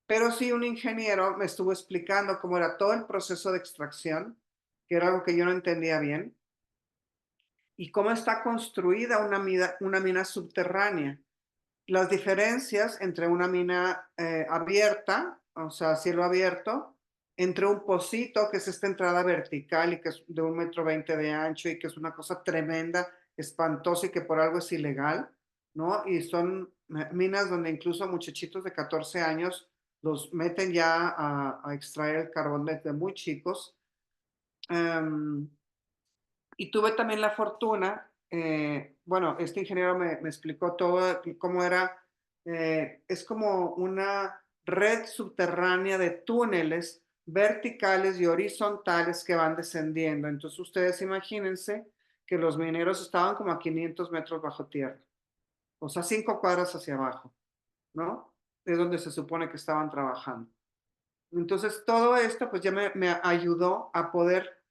Pero sí, un ingeniero me estuvo explicando cómo era todo el proceso de extracción, que era algo que yo no entendía bien, y cómo está construida una mina subterránea. Las diferencias entre una mina abierta, o sea, cielo abierto, entre un pocito, que es esta entrada vertical y que es de 1,20 m de ancho y que es una cosa tremenda, espantosa y que por algo es ilegal, ¿no? Y son minas donde incluso muchachitos de 14 años los meten ya a extraer el carbón desde muy chicos. Y tuve también la fortuna, bueno, este ingeniero me explicó todo, cómo era, es como una red subterránea de túneles verticales y horizontales que van descendiendo. Entonces ustedes imagínense que los mineros estaban como a 500 metros bajo tierra, o sea, 5 cuadras hacia abajo, ¿no? Es donde se supone que estaban trabajando. Entonces todo esto pues ya me ayudó a poder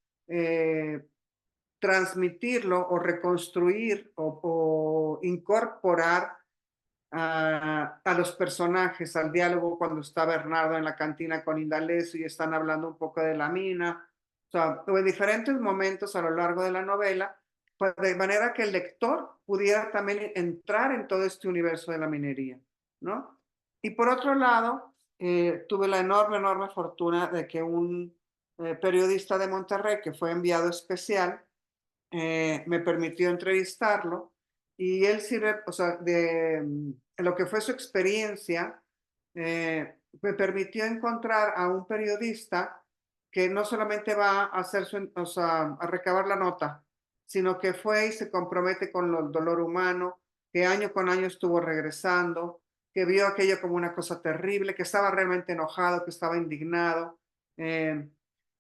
transmitirlo o reconstruir o incorporar a los personajes, al diálogo cuando está Bernardo en la cantina con Indalecio y están hablando un poco de la mina. O sea, en diferentes momentos a lo largo de la novela, pues de manera que el lector pudiera también entrar en todo este universo de la minería, ¿no? Y por otro lado, tuve la enorme fortuna de que un periodista de Monterrey, que fue enviado especial, me permitió entrevistarlo y él sirve, o sea, de lo que fue su experiencia, me permitió encontrar a un periodista que no solamente va a hacer o sea, a recabar la nota, sino que fue y se compromete con el dolor humano, que año con año estuvo regresando, que vio aquello como una cosa terrible, que estaba realmente enojado, que estaba indignado,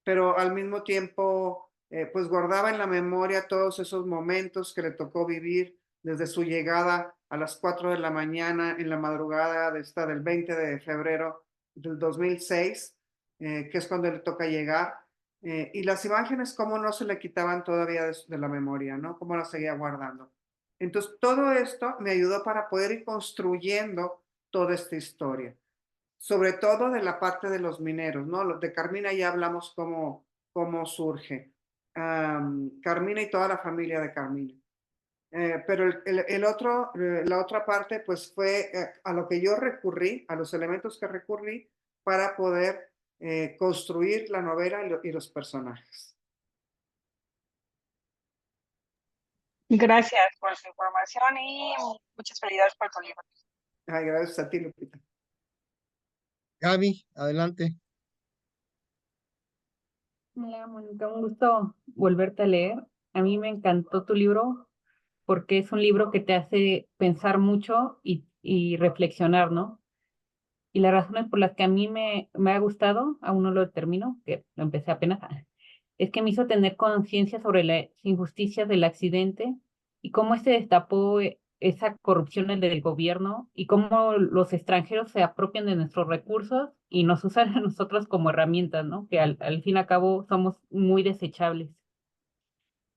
pero al mismo tiempo, pues guardaba en la memoria todos esos momentos que le tocó vivir desde su llegada a las 4 de la mañana en la madrugada del 20 de febrero del 2006, que es cuando le toca llegar. Y las imágenes, cómo no se le quitaban todavía de la memoria, ¿no? Cómo las seguía guardando. Entonces, todo esto me ayudó para poder ir construyendo toda esta historia. Sobre todo de la parte de los mineros, ¿no? De Carmina ya hablamos cómo surge. Carmina y toda la familia de Carmina. Pero la otra parte, pues fue a lo que yo recurrí, a los elementos que recurrí para poder construir la novela y los personajes. Gracias por su información y muchas felicidades por tu libro. Ay, gracias a ti, Lupita. Gaby, adelante. Hola, Mónica, un gusto volverte a leer. A mí me encantó tu libro porque es un libro que te hace pensar mucho y reflexionar, ¿no? Y las razones por las que a mí me ha gustado, aún no lo termino, que lo empecé apenas, es que me hizo tener conciencia sobre las injusticias del accidente y cómo se destapó esa corrupción del gobierno y cómo los extranjeros se apropian de nuestros recursos y nos usan a nosotros como herramientas, ¿no? Que al fin y al cabo somos muy desechables.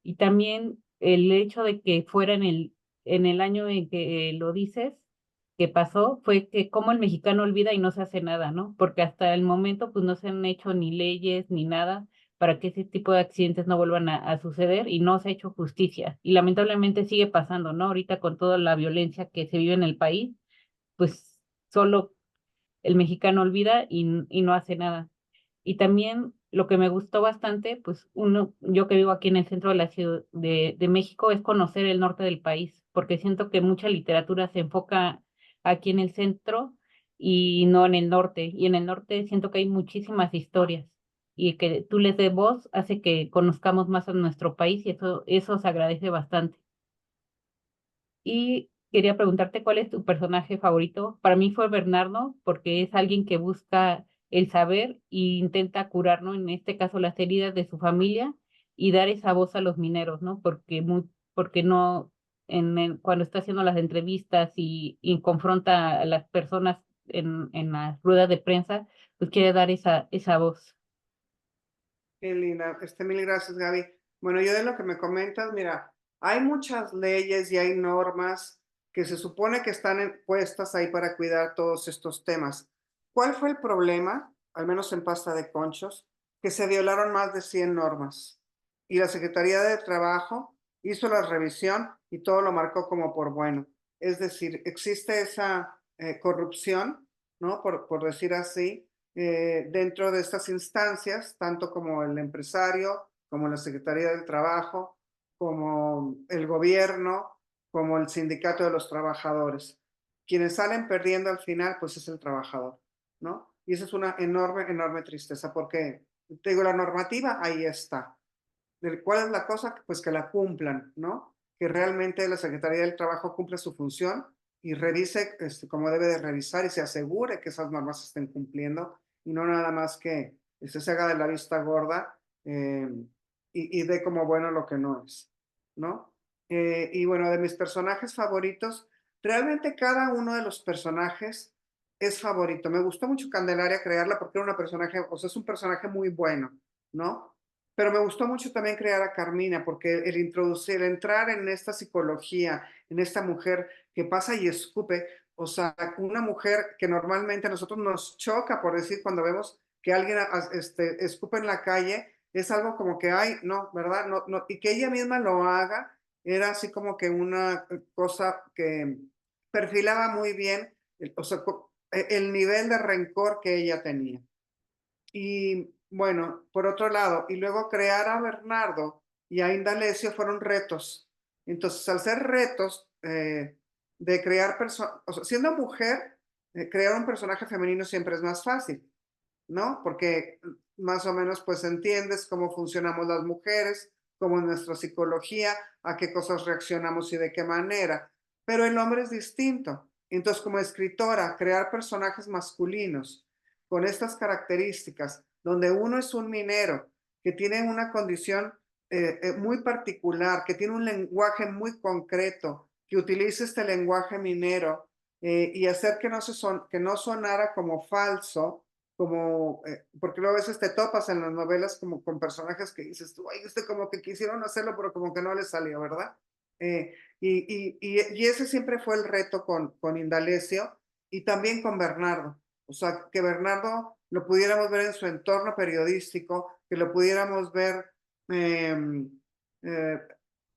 Y también el hecho de que fuera en el año en que lo dices, que pasó, fue que como el mexicano olvida y no se hace nada, ¿no? Porque hasta el momento pues no se han hecho ni leyes ni nada para que ese tipo de accidentes no vuelvan a suceder y no se ha hecho justicia. Y lamentablemente sigue pasando, ¿no? Ahorita con toda la violencia que se vive en el país, pues solo el mexicano olvida y no hace nada. Y también lo que me gustó bastante, pues yo que vivo aquí en el centro de la Ciudad de México, es conocer el norte del país, porque siento que mucha literatura se enfoca aquí en el centro y no en el norte. Y en el norte siento que hay muchísimas historias y que tú les des voz hace que conozcamos más a nuestro país y eso se agradece bastante. Y quería preguntarte cuál es tu personaje favorito. Para mí fue Bernardo, porque es alguien que busca el saber e intenta curar, ¿no? En este caso, las heridas de su familia y dar esa voz a los mineros, ¿no? Porque no, cuando está haciendo las entrevistas y confronta a las personas en las ruedas de prensa, pues quiere dar esa voz. Qué linda. Mil gracias, Gaby. Bueno, yo de lo que me comentas, mira, hay muchas leyes y hay normas que se supone que están puestas ahí para cuidar todos estos temas. ¿Cuál fue el problema, al menos en Pasta de Conchos? Que se violaron más de 100 normas y la Secretaría de Trabajo hizo la revisión y todo lo marcó como por bueno. Es decir, existe esa corrupción, ¿no? Por decir así, dentro de estas instancias, tanto como el empresario, como la Secretaría del Trabajo, como el gobierno, como el sindicato de los trabajadores. Quienes salen perdiendo al final, pues es el trabajador, ¿no? Y esa es una enorme, enorme tristeza, porque, te digo, la normativa ahí está. ¿Cuál es la cosa? Pues que la cumplan, ¿no? Que realmente la Secretaría del Trabajo cumpla su función y revise como debe de revisar y se asegure que esas normas se estén cumpliendo y no nada más que se haga de la vista gorda y dé como bueno lo que no es, ¿no? Y bueno, de mis personajes favoritos, realmente cada uno de los personajes es favorito. Me gustó mucho Candelaria crearla porque era una personaje, o sea, es un personaje muy bueno, ¿no? Pero me gustó mucho también crear a Carmina, porque el introducir, entrar en esta psicología, en esta mujer que pasa y escupe, o sea, una mujer que normalmente a nosotros nos choca, por decir, cuando vemos que alguien escupe en la calle, es algo como que, ay, no, ¿verdad? No, no, y que ella misma lo haga, era así como que una cosa que perfilaba muy bien, o sea, el nivel de rencor que ella tenía. Y bueno, por otro lado, y luego crear a Bernardo y a Indalecio fueron retos. Entonces, al ser retos, de crear personas, o sea, siendo mujer, crear un personaje femenino siempre es más fácil, ¿no? Porque más o menos pues entiendes cómo funcionamos las mujeres, cómo es nuestra psicología, a qué cosas reaccionamos y de qué manera. Pero el hombre es distinto. Entonces, como escritora, crear personajes masculinos con estas características, donde uno es un minero que tiene una condición muy particular, que tiene un lenguaje muy concreto, que utilice este lenguaje minero y hacer que que no sonara como falso, como, porque luego a veces te topas en las novelas como con personajes que dices tú, ay, como que quisieron hacerlo, pero como que no les salió, ¿verdad? Y ese siempre fue el reto con Indalecio y también con Bernardo. O sea, que Bernardo lo pudiéramos ver en su entorno periodístico, que lo pudiéramos ver eh, eh,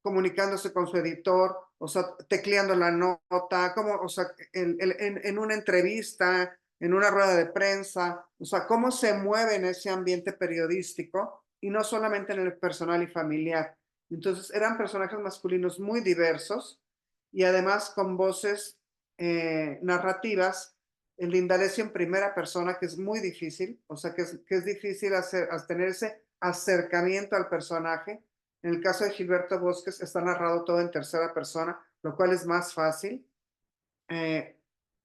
comunicándose con su editor, o sea, tecleando la nota, como, o sea, en una entrevista, en una rueda de prensa, o sea, cómo se mueve en ese ambiente periodístico y no solamente en el personal y familiar. Entonces, eran personajes masculinos muy diversos y además con voces narrativas, el Indalecio en primera persona, que es muy difícil, o sea, que es difícil tener ese acercamiento al personaje. En el caso de Gilberto Bosques está narrado todo en tercera persona, lo cual es más fácil.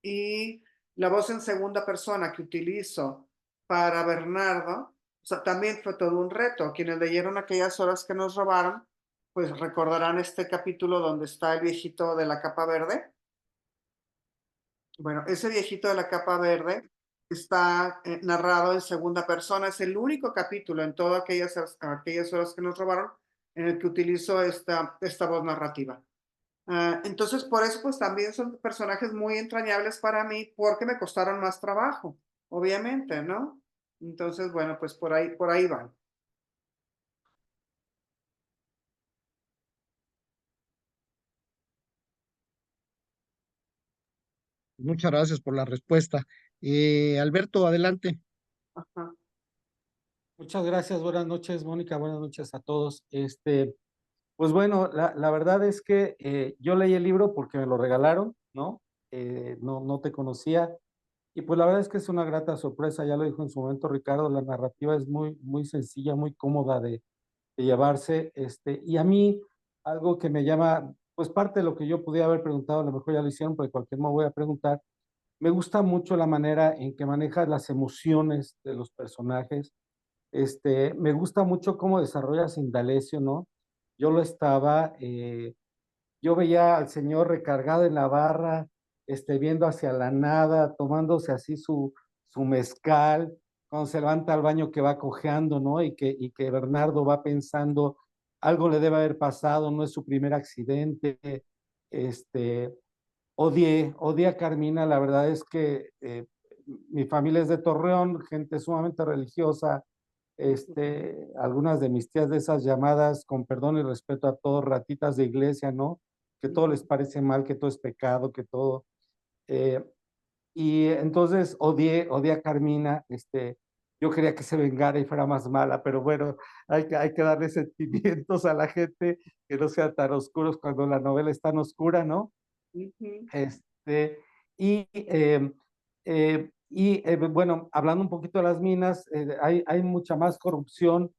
Y la voz en segunda persona que utilizo para Bernardo, o sea, también fue todo un reto. Quienes leyeron aquellas horas que nos robaron, pues recordarán este capítulo donde está el viejito de la capa verde. Bueno, ese viejito de la capa verde está narrado en segunda persona. Es el único capítulo en todas aquellas horas que nos robaron en el que utilizo esta voz narrativa. Entonces, por eso, pues también son personajes muy entrañables para mí porque me costaron más trabajo, obviamente, ¿no? Entonces, bueno, pues por ahí van. Muchas gracias por la respuesta. Alberto, adelante. Ajá. Muchas gracias, buenas noches, Mónica, buenas noches a todos. Pues bueno, la verdad es que yo leí el libro porque me lo regalaron, ¿no? No te conocía. Y pues la verdad es que es una grata sorpresa, ya lo dijo en su momento Ricardo, la narrativa es muy sencilla, muy cómoda de llevarse. Y a mí, algo que me llama, pues parte de lo que yo podía haber preguntado, a lo mejor ya lo hicieron, pero de cualquier modo voy a preguntar. Me gusta mucho la manera en que manejas las emociones de los personajes. Me gusta mucho cómo desarrollas Indalecio, ¿no? Yo lo estaba, yo veía al señor recargado en la barra, viendo hacia la nada, tomándose así su mezcal, cuando se levanta al baño que va cojeando, ¿no? Y que Bernardo va pensando, algo le debe haber pasado, no es su primer accidente. Este, odié a Carmina, la verdad es que mi familia es de Torreón, gente sumamente religiosa, algunas de mis tías de esas llamadas, con perdón y respeto a todos, ratitas de iglesia, ¿no? Que todo les parece mal, que todo es pecado, que todo. Y entonces odié a Carmina, yo quería que se vengara y fuera más mala, pero bueno, hay que darle sentimientos a la gente que no sean tan oscuros cuando la novela es tan oscura, ¿no? Ujú. Este, bueno, hablando un poquito de las minas, hay mucha más corrupción,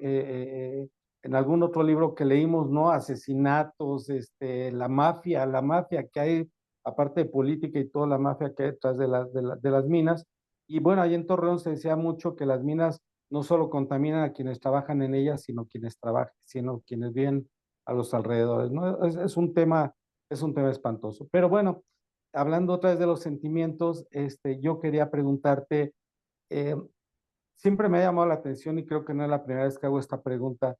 en algún otro libro que leímos, ¿no? Asesinatos, la mafia que hay, aparte de política y toda la mafia que hay detrás de las minas. Y bueno, ahí en Torreón se decía mucho que las minas no solo contaminan a quienes trabajan en ellas, sino quienes viven a los alrededores, ¿no? Es un tema espantoso. Pero bueno, hablando otra vez de los sentimientos, yo quería preguntarte, eh, siempre me ha llamado la atención y creo que no es la primera vez que hago esta pregunta,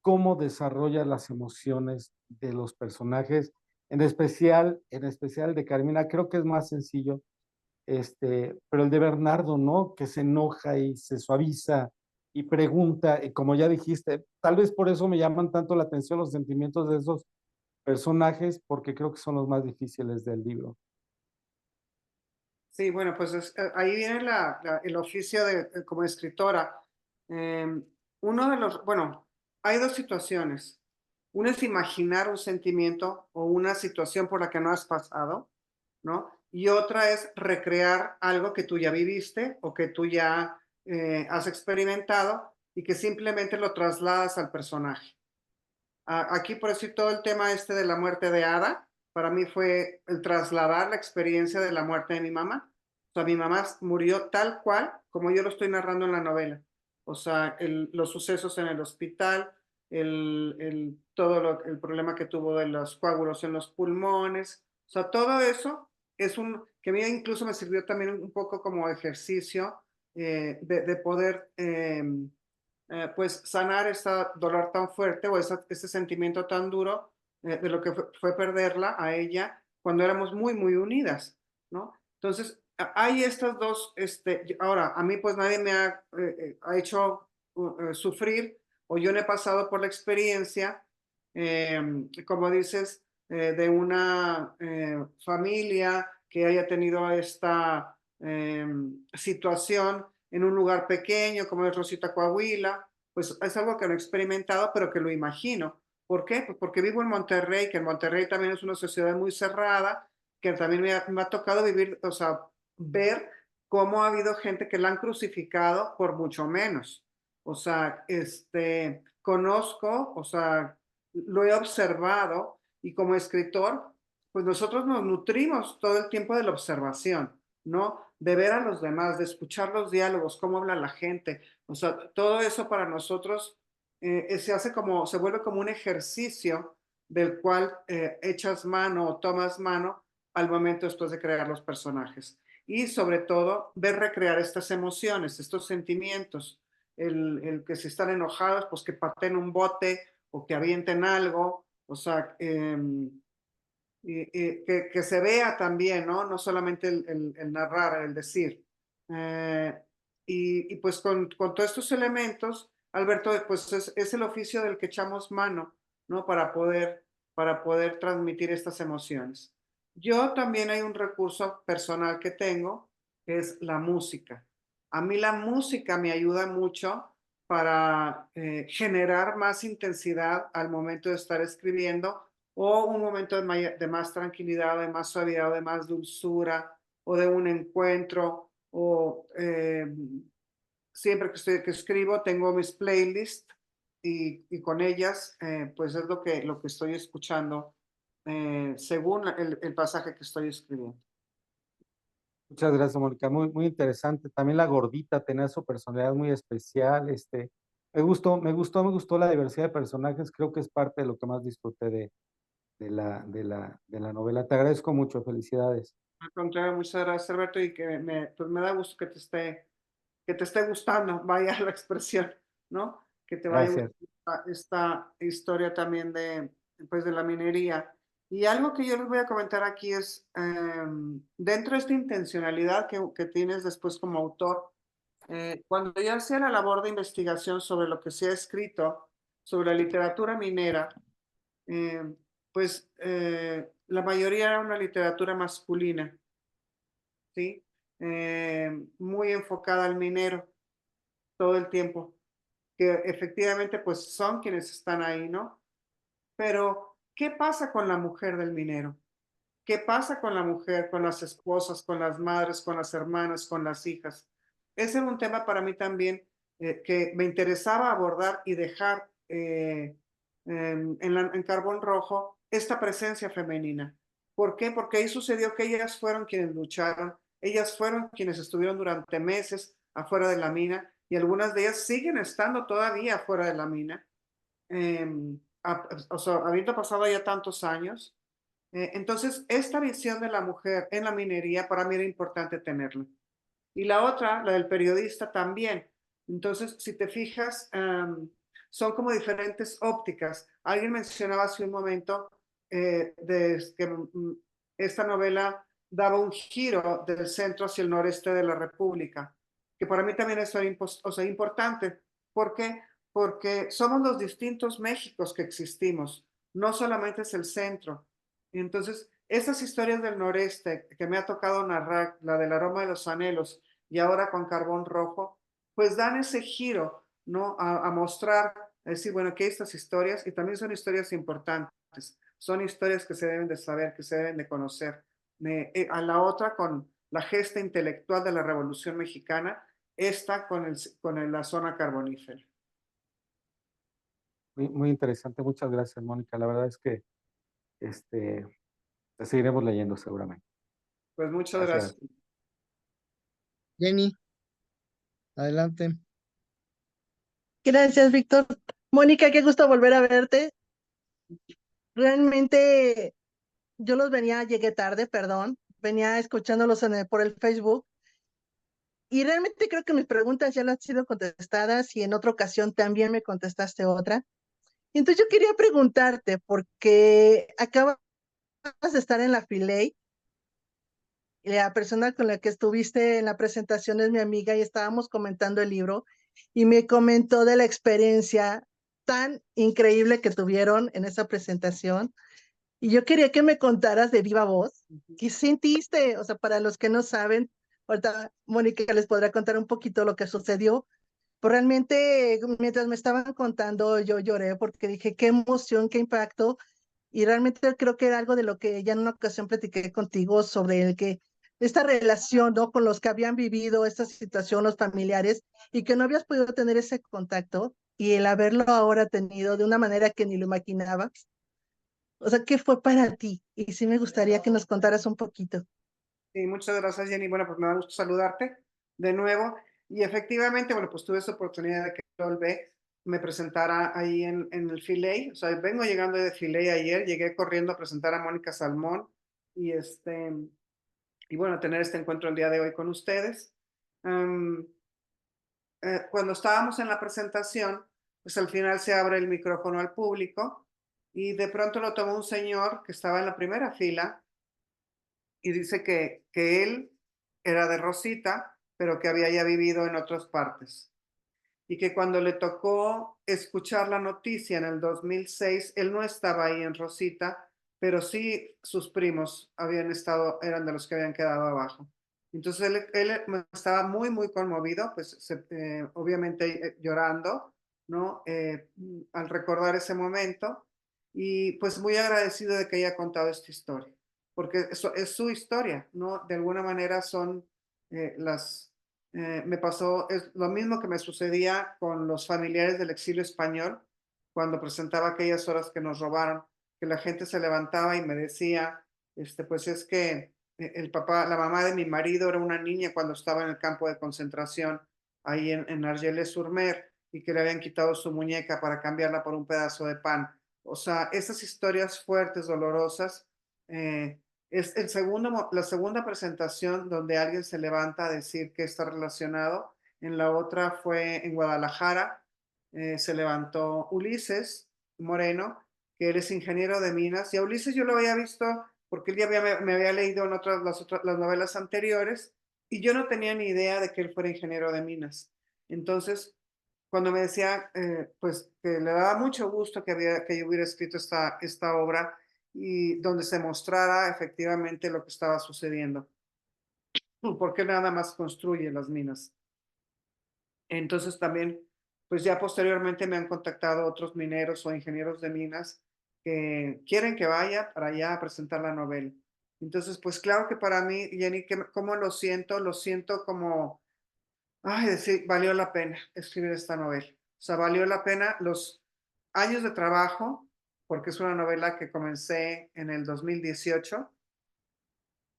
¿cómo desarrollas las emociones de los personajes? En especial de Carmina, creo que es más sencillo, pero el de Bernardo, ¿no? Que se enoja y se suaviza y pregunta, y como ya dijiste, tal vez por eso me llaman tanto la atención los sentimientos de esos personajes, porque creo que son los más difíciles del libro. Sí, bueno, pues ahí viene el oficio como escritora. Bueno, hay dos situaciones. Uno es imaginar un sentimiento o una situación por la que no has pasado, ¿no? Y otra es recrear algo que tú ya viviste o que tú ya has experimentado y que simplemente lo trasladas al personaje. Aquí, por decir, todo el tema este de la muerte de Ada, para mí fue el trasladar la experiencia de la muerte de mi mamá. O sea, mi mamá murió tal cual como yo lo estoy narrando en la novela. O sea, los sucesos en el hospital, el problema que tuvo de los coágulos en los pulmones. O sea, todo eso es que a mí incluso me sirvió también un poco como ejercicio de poder pues sanar ese dolor tan fuerte o ese sentimiento tan duro de lo que fue perderla a ella cuando éramos muy, muy unidas, ¿no? Entonces, hay estas dos, ahora, a mí pues nadie me ha hecho sufrir o yo no he pasado por la experiencia, como dices, de una familia que haya tenido esta situación en un lugar pequeño como es Rosita Coahuila, pues es algo que no he experimentado, pero que lo imagino. ¿Por qué? Pues porque vivo en Monterrey, que en Monterrey también es una sociedad muy cerrada, que también me ha tocado vivir, o sea, ver cómo ha habido gente que la han crucificado por mucho menos. O sea, conozco, o sea, lo he observado y como escritor, pues nosotros nos nutrimos todo el tiempo de la observación, ¿no? De ver a los demás, de escuchar los diálogos, cómo habla la gente. O sea, todo eso para nosotros se vuelve como un ejercicio del cual echas mano o tomas mano al momento después de crear los personajes. Y sobre todo, ver recrear estas emociones, estos sentimientos, el que si están enojados, pues que pateen un bote o que avienten algo, o sea, que se vea también, ¿no? No solamente el narrar, el decir. Y pues con todos estos elementos, Alberto, pues es el oficio del que echamos mano, ¿no? Para poder transmitir estas emociones. Yo también hay un recurso personal que tengo, que es la música. A mí la música me ayuda mucho para generar más intensidad al momento de estar escribiendo o un momento de más tranquilidad, de más suavidad, de más dulzura, o de un encuentro, o siempre que escribo tengo mis playlists y con ellas pues es lo que estoy escuchando según el pasaje que estoy escribiendo. Muchas gracias, Mónica. Muy, muy interesante. También la gordita tenía su personalidad muy especial. Me gustó la diversidad de personajes. Creo que es parte de lo que más disfruté de la novela. Te agradezco mucho. Felicidades. Al contrario, muchas gracias, Alberto, y que pues me da gusto que te esté gustando, vaya la expresión, ¿no? Que te vaya Gracias. gustando esta historia también pues de la minería. Y algo que yo les voy a comentar aquí es, dentro de esta intencionalidad que tienes después como autor, cuando yo hacía la labor de investigación sobre lo que se ha escrito sobre la literatura minera, eh, pues la mayoría era una literatura masculina, ¿sí? Muy enfocada al minero todo el tiempo, que efectivamente pues son quienes están ahí, ¿no? Pero, ¿qué pasa con la mujer del minero? ¿Qué pasa con la mujer, con las esposas, con las madres, con las hermanas, con las hijas? Ese era un tema para mí también que me interesaba abordar y dejar en Carbón Rojo esta presencia femenina. ¿Por qué? Porque ahí sucedió que ellas fueron quienes lucharon, ellas fueron quienes estuvieron durante meses afuera de la mina y algunas de ellas siguen estando todavía afuera de la mina. O sea, habiendo pasado ya tantos años, entonces, esta visión de la mujer en la minería para mí era importante tenerla. Y la otra, la del periodista también. Entonces, si te fijas, son como diferentes ópticas. Alguien mencionaba hace un momento de que esta novela daba un giro del centro hacia el noreste de la República, que para mí también es importante. ¿Por qué? Porque somos los distintos Méxicos que existimos, no solamente es el centro. Entonces, esas historias del noreste que me ha tocado narrar, la del aroma de los anhelos y ahora con Carbón Rojo, pues dan ese giro, ¿no? A mostrar Es decir, bueno, aquí hay estas historias y también son historias importantes, son historias que se deben de saber, que se deben de conocer. A la otra con la gesta intelectual de la Revolución Mexicana, esta con la zona carbonífera. Muy interesante, muchas gracias, Mónica. La verdad es que la seguiremos leyendo seguramente. Pues muchas gracias. Jenny, adelante. Gracias, Víctor. Mónica, qué gusto volver a verte. Realmente yo llegué tarde, perdón, venía escuchándolos por el Facebook y realmente creo que mis preguntas ya las han sido contestadas y en otra ocasión también me contestaste otra. Y entonces yo quería preguntarte, porque acabas de estar en la Filey, y la persona con la que estuviste en la presentación es mi amiga y estábamos comentando el libro y me comentó de la experiencia tan increíble que tuvieron en esa presentación. Y yo quería que me contaras de viva voz, ¿qué sentiste? O sea, para los que no saben, ahorita Mónica les podrá contar un poquito lo que sucedió, pero realmente mientras me estaban contando yo lloré porque dije, qué emoción, qué impacto, y realmente creo que era algo de lo que ya en una ocasión platiqué contigo sobre el que esta relación, ¿no? Con los que habían vivido esta situación, los familiares, y que no habías podido tener ese contacto, y el haberlo ahora tenido de una manera que ni lo imaginabas. O sea, ¿qué fue para ti? Y sí me gustaría que nos contaras un poquito. Sí, muchas gracias, Jenny. Bueno, pues me da gusto saludarte de nuevo. Y efectivamente, bueno, pues tuve esa oportunidad de que Olve me presentara ahí en el Filey. O sea, vengo llegando de Filey ayer, llegué corriendo a presentar a Mónica Salmón y bueno, tener este encuentro el día de hoy con ustedes. Cuando estábamos en la presentación, pues al final se abre el micrófono al público y de pronto lo tomó un señor que estaba en la primera fila y dice que él era de Rosita, pero que había ya vivido en otras partes. Y que cuando le tocó escuchar la noticia en el 2006, él no estaba ahí en Rosita, pero sí sus primos eran de los que habían quedado abajo. Entonces él estaba muy, muy conmovido, pues obviamente llorando, ¿no? Al recordar ese momento y pues muy agradecido de que haya contado esta historia, porque eso es su historia, ¿no? De alguna manera son me pasó es lo mismo que me sucedía con los familiares del exilio español cuando presentaba aquellas horas que nos robaron, que la gente se levantaba y me decía, pues es que la mamá de mi marido era una niña cuando estaba en el campo de concentración ahí en Argelès-sur-Mer y que le habían quitado su muñeca para cambiarla por un pedazo de pan. O sea, esas historias fuertes, dolorosas, es la segunda presentación donde alguien se levanta a decir que está relacionado. En la otra fue en Guadalajara, se levantó Ulises Moreno, que él es ingeniero de minas, y a Ulises yo lo había visto porque él ya me había leído en las novelas anteriores, y yo no tenía ni idea de que él fuera ingeniero de minas. Entonces, cuando me decía, pues, que le daba mucho gusto que yo hubiera escrito esta obra, y donde se mostrara efectivamente lo que estaba sucediendo. Porque nada más construye las minas. Entonces también, pues ya posteriormente me han contactado otros mineros o ingenieros de minas que quieren que vaya para allá a presentar la novela. Entonces, pues claro que para mí, Jenny, ¿cómo lo siento? Lo siento como, ay, decir, valió la pena escribir esta novela. O sea, valió la pena los años de trabajo, porque es una novela que comencé en el 2018,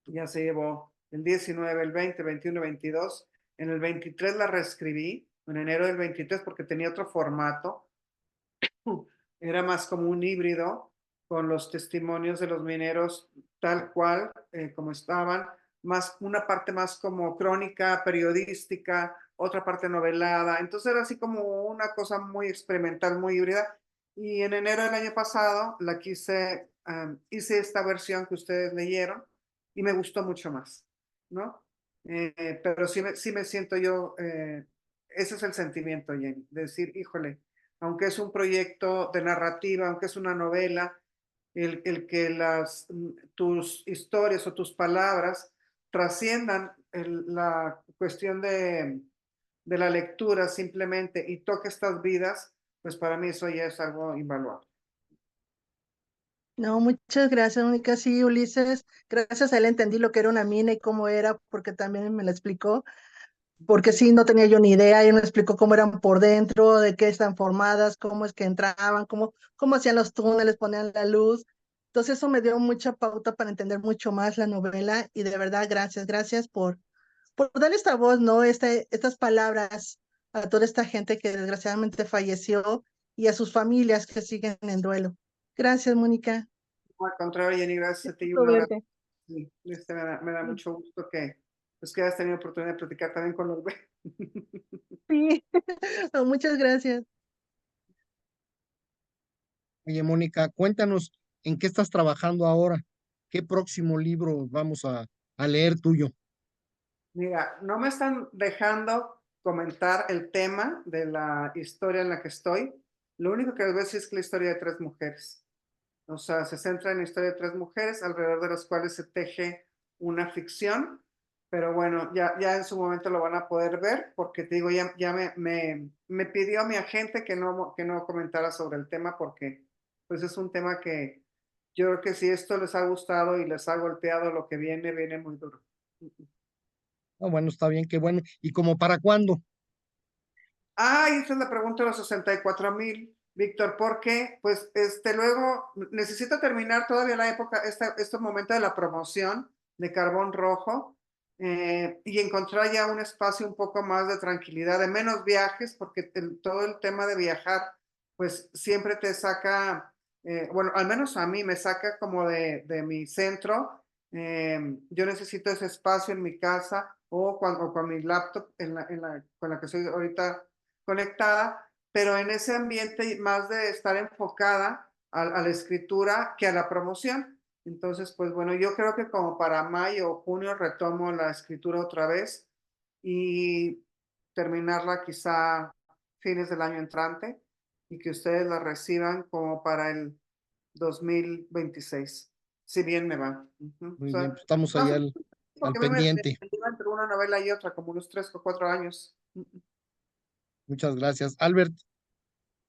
ya se llevó el 19, el 20, 21, 22, en el 23 la reescribí, en enero del 23 porque tenía otro formato, era más como un híbrido con los testimonios de los mineros tal cual como estaban, más una parte más como crónica, periodística, otra parte novelada, entonces era así como una cosa muy experimental, muy híbrida. Y en enero del año pasado hice esta versión que ustedes leyeron y me gustó mucho más, ¿no? Pero sí me siento yo, ese es el sentimiento, Jenny, de decir, híjole, aunque es un proyecto de narrativa, aunque es una novela, el que tus historias o tus palabras trasciendan la cuestión de la lectura simplemente y toque estas vidas, pues para mí eso ya es algo invaluable. No, muchas gracias, Mónica. Sí, Ulises, gracias a él entendí lo que era una mina y cómo era, porque también me lo explicó, porque sí, no tenía yo ni idea, él me explicó cómo eran por dentro, de qué están formadas, cómo es que entraban, cómo hacían los túneles, ponían la luz. Entonces eso me dio mucha pauta para entender mucho más la novela y de verdad, gracias por darle esta voz, ¿no? Estas palabras a toda esta gente que desgraciadamente falleció y a sus familias que siguen en duelo. Gracias, Mónica. No, al contrario, Jenny, gracias a ti y Gusto un abrazo. verte. Sí, me da mucho gusto pues, que hayas tenido oportunidad de platicar también con los Sí, no, muchas gracias. Oye, Mónica, cuéntanos en qué estás trabajando ahora. ¿Qué próximo libro vamos a leer tuyo? Mira, no me están dejando comentar el tema de la historia en la que estoy. Lo único que les voy a decir es que la historia de 3 mujeres. O sea, se centra en la historia de 3 mujeres alrededor de las cuales se teje una ficción. Pero bueno, ya en su momento lo van a poder ver porque te digo, ya me pidió mi agente que no comentara sobre el tema porque pues es un tema que yo creo que si esto les ha gustado y les ha golpeado lo que viene muy duro. Ah, bueno, está bien, qué bueno. ¿Y como para cuándo? Esa es la pregunta de los 64,000, Víctor, porque pues luego necesito terminar todavía la época, este momento de la promoción de Carbón Rojo y encontrar ya un espacio un poco más de tranquilidad, de menos viajes, porque todo el tema de viajar, pues siempre te saca, bueno, al menos a mí me saca como de mi centro. Yo necesito ese espacio en mi casa o con mi laptop con la que estoy ahorita conectada, pero en ese ambiente más de estar enfocada a la escritura que a la promoción. Entonces, pues bueno, yo creo que como para mayo o junio retomo la escritura otra vez y terminarla quizá fines del año entrante y que ustedes la reciban como para el 2026, si bien me va. O Muy sea, bien, pues estamos no ahí sé, al porque me pendiente. lleva entre una novela y otra, como unos 3 o 4 años. Muchas gracias. Albert,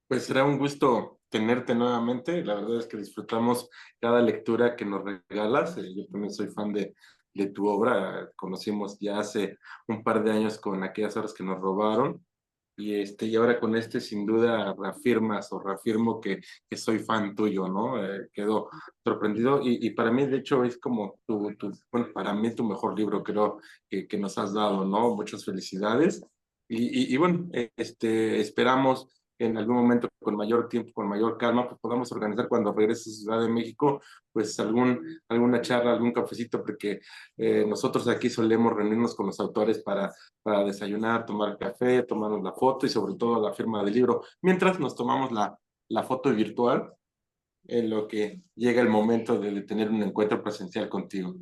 Pues será un gusto tenerte nuevamente. La verdad es que disfrutamos cada lectura que nos regalas. Yo también soy fan de tu obra. Conocimos ya hace un par de años con aquellas horas que nos robaron. Y ahora con sin duda reafirmo que soy fan tuyo, ¿no? Quedo sorprendido y para mí, de hecho, es como bueno, para mí tu mejor libro, creo que nos has dado, ¿no? Muchas felicidades. Y bueno, esperamos que en algún momento, con mayor tiempo, con mayor calma, pues podamos organizar cuando regreses a Ciudad de México, pues alguna charla, algún cafecito, porque nosotros aquí solemos reunirnos con los autores para desayunar, tomar café, tomarnos la foto y sobre todo la firma del libro, mientras nos tomamos la foto virtual en lo que llega el momento de tener un encuentro presencial contigo.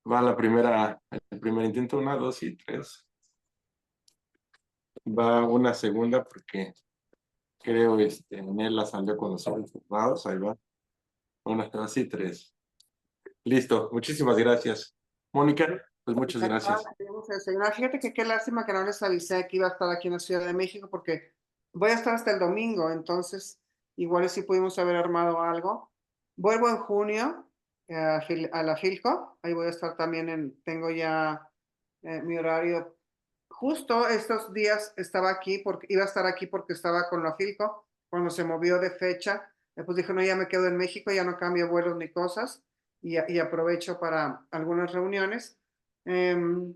Va el primer intento, 1, 2 y 3. Va una segunda porque creo Nela salió con los ojos cerrados, ahí va. 1, 2 y 3. Listo, muchísimas gracias. Mónica, pues muchas gracias. Fíjate que qué lástima que no les avisé que iba a estar aquí en la Ciudad de México porque voy a estar hasta el domingo, entonces igual si pudimos haber armado algo. Vuelvo en junio a la Filco, ahí voy a estar también tengo ya mi horario. Justo estos días iba a estar aquí porque estaba con la Filco, cuando se movió de fecha, pues dije, no, ya me quedo en México, ya no cambio vuelos ni cosas y aprovecho para algunas reuniones. Pero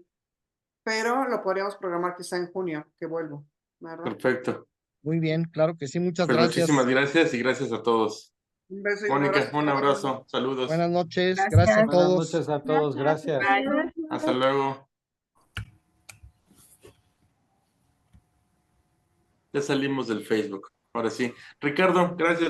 lo podríamos programar quizá en junio, que vuelvo, ¿verdad? Perfecto. muy bien, claro que sí, muchas Pues gracias. muchísimas gracias y gracias a todos. Un beso y un Mónica, abrazo. un abrazo, saludos. Buenas noches, Gracias. gracias a Buenas todos. noches a todos, gracias. Bye. Hasta luego. Ya salimos del Facebook. Ahora sí. Ricardo, gracias.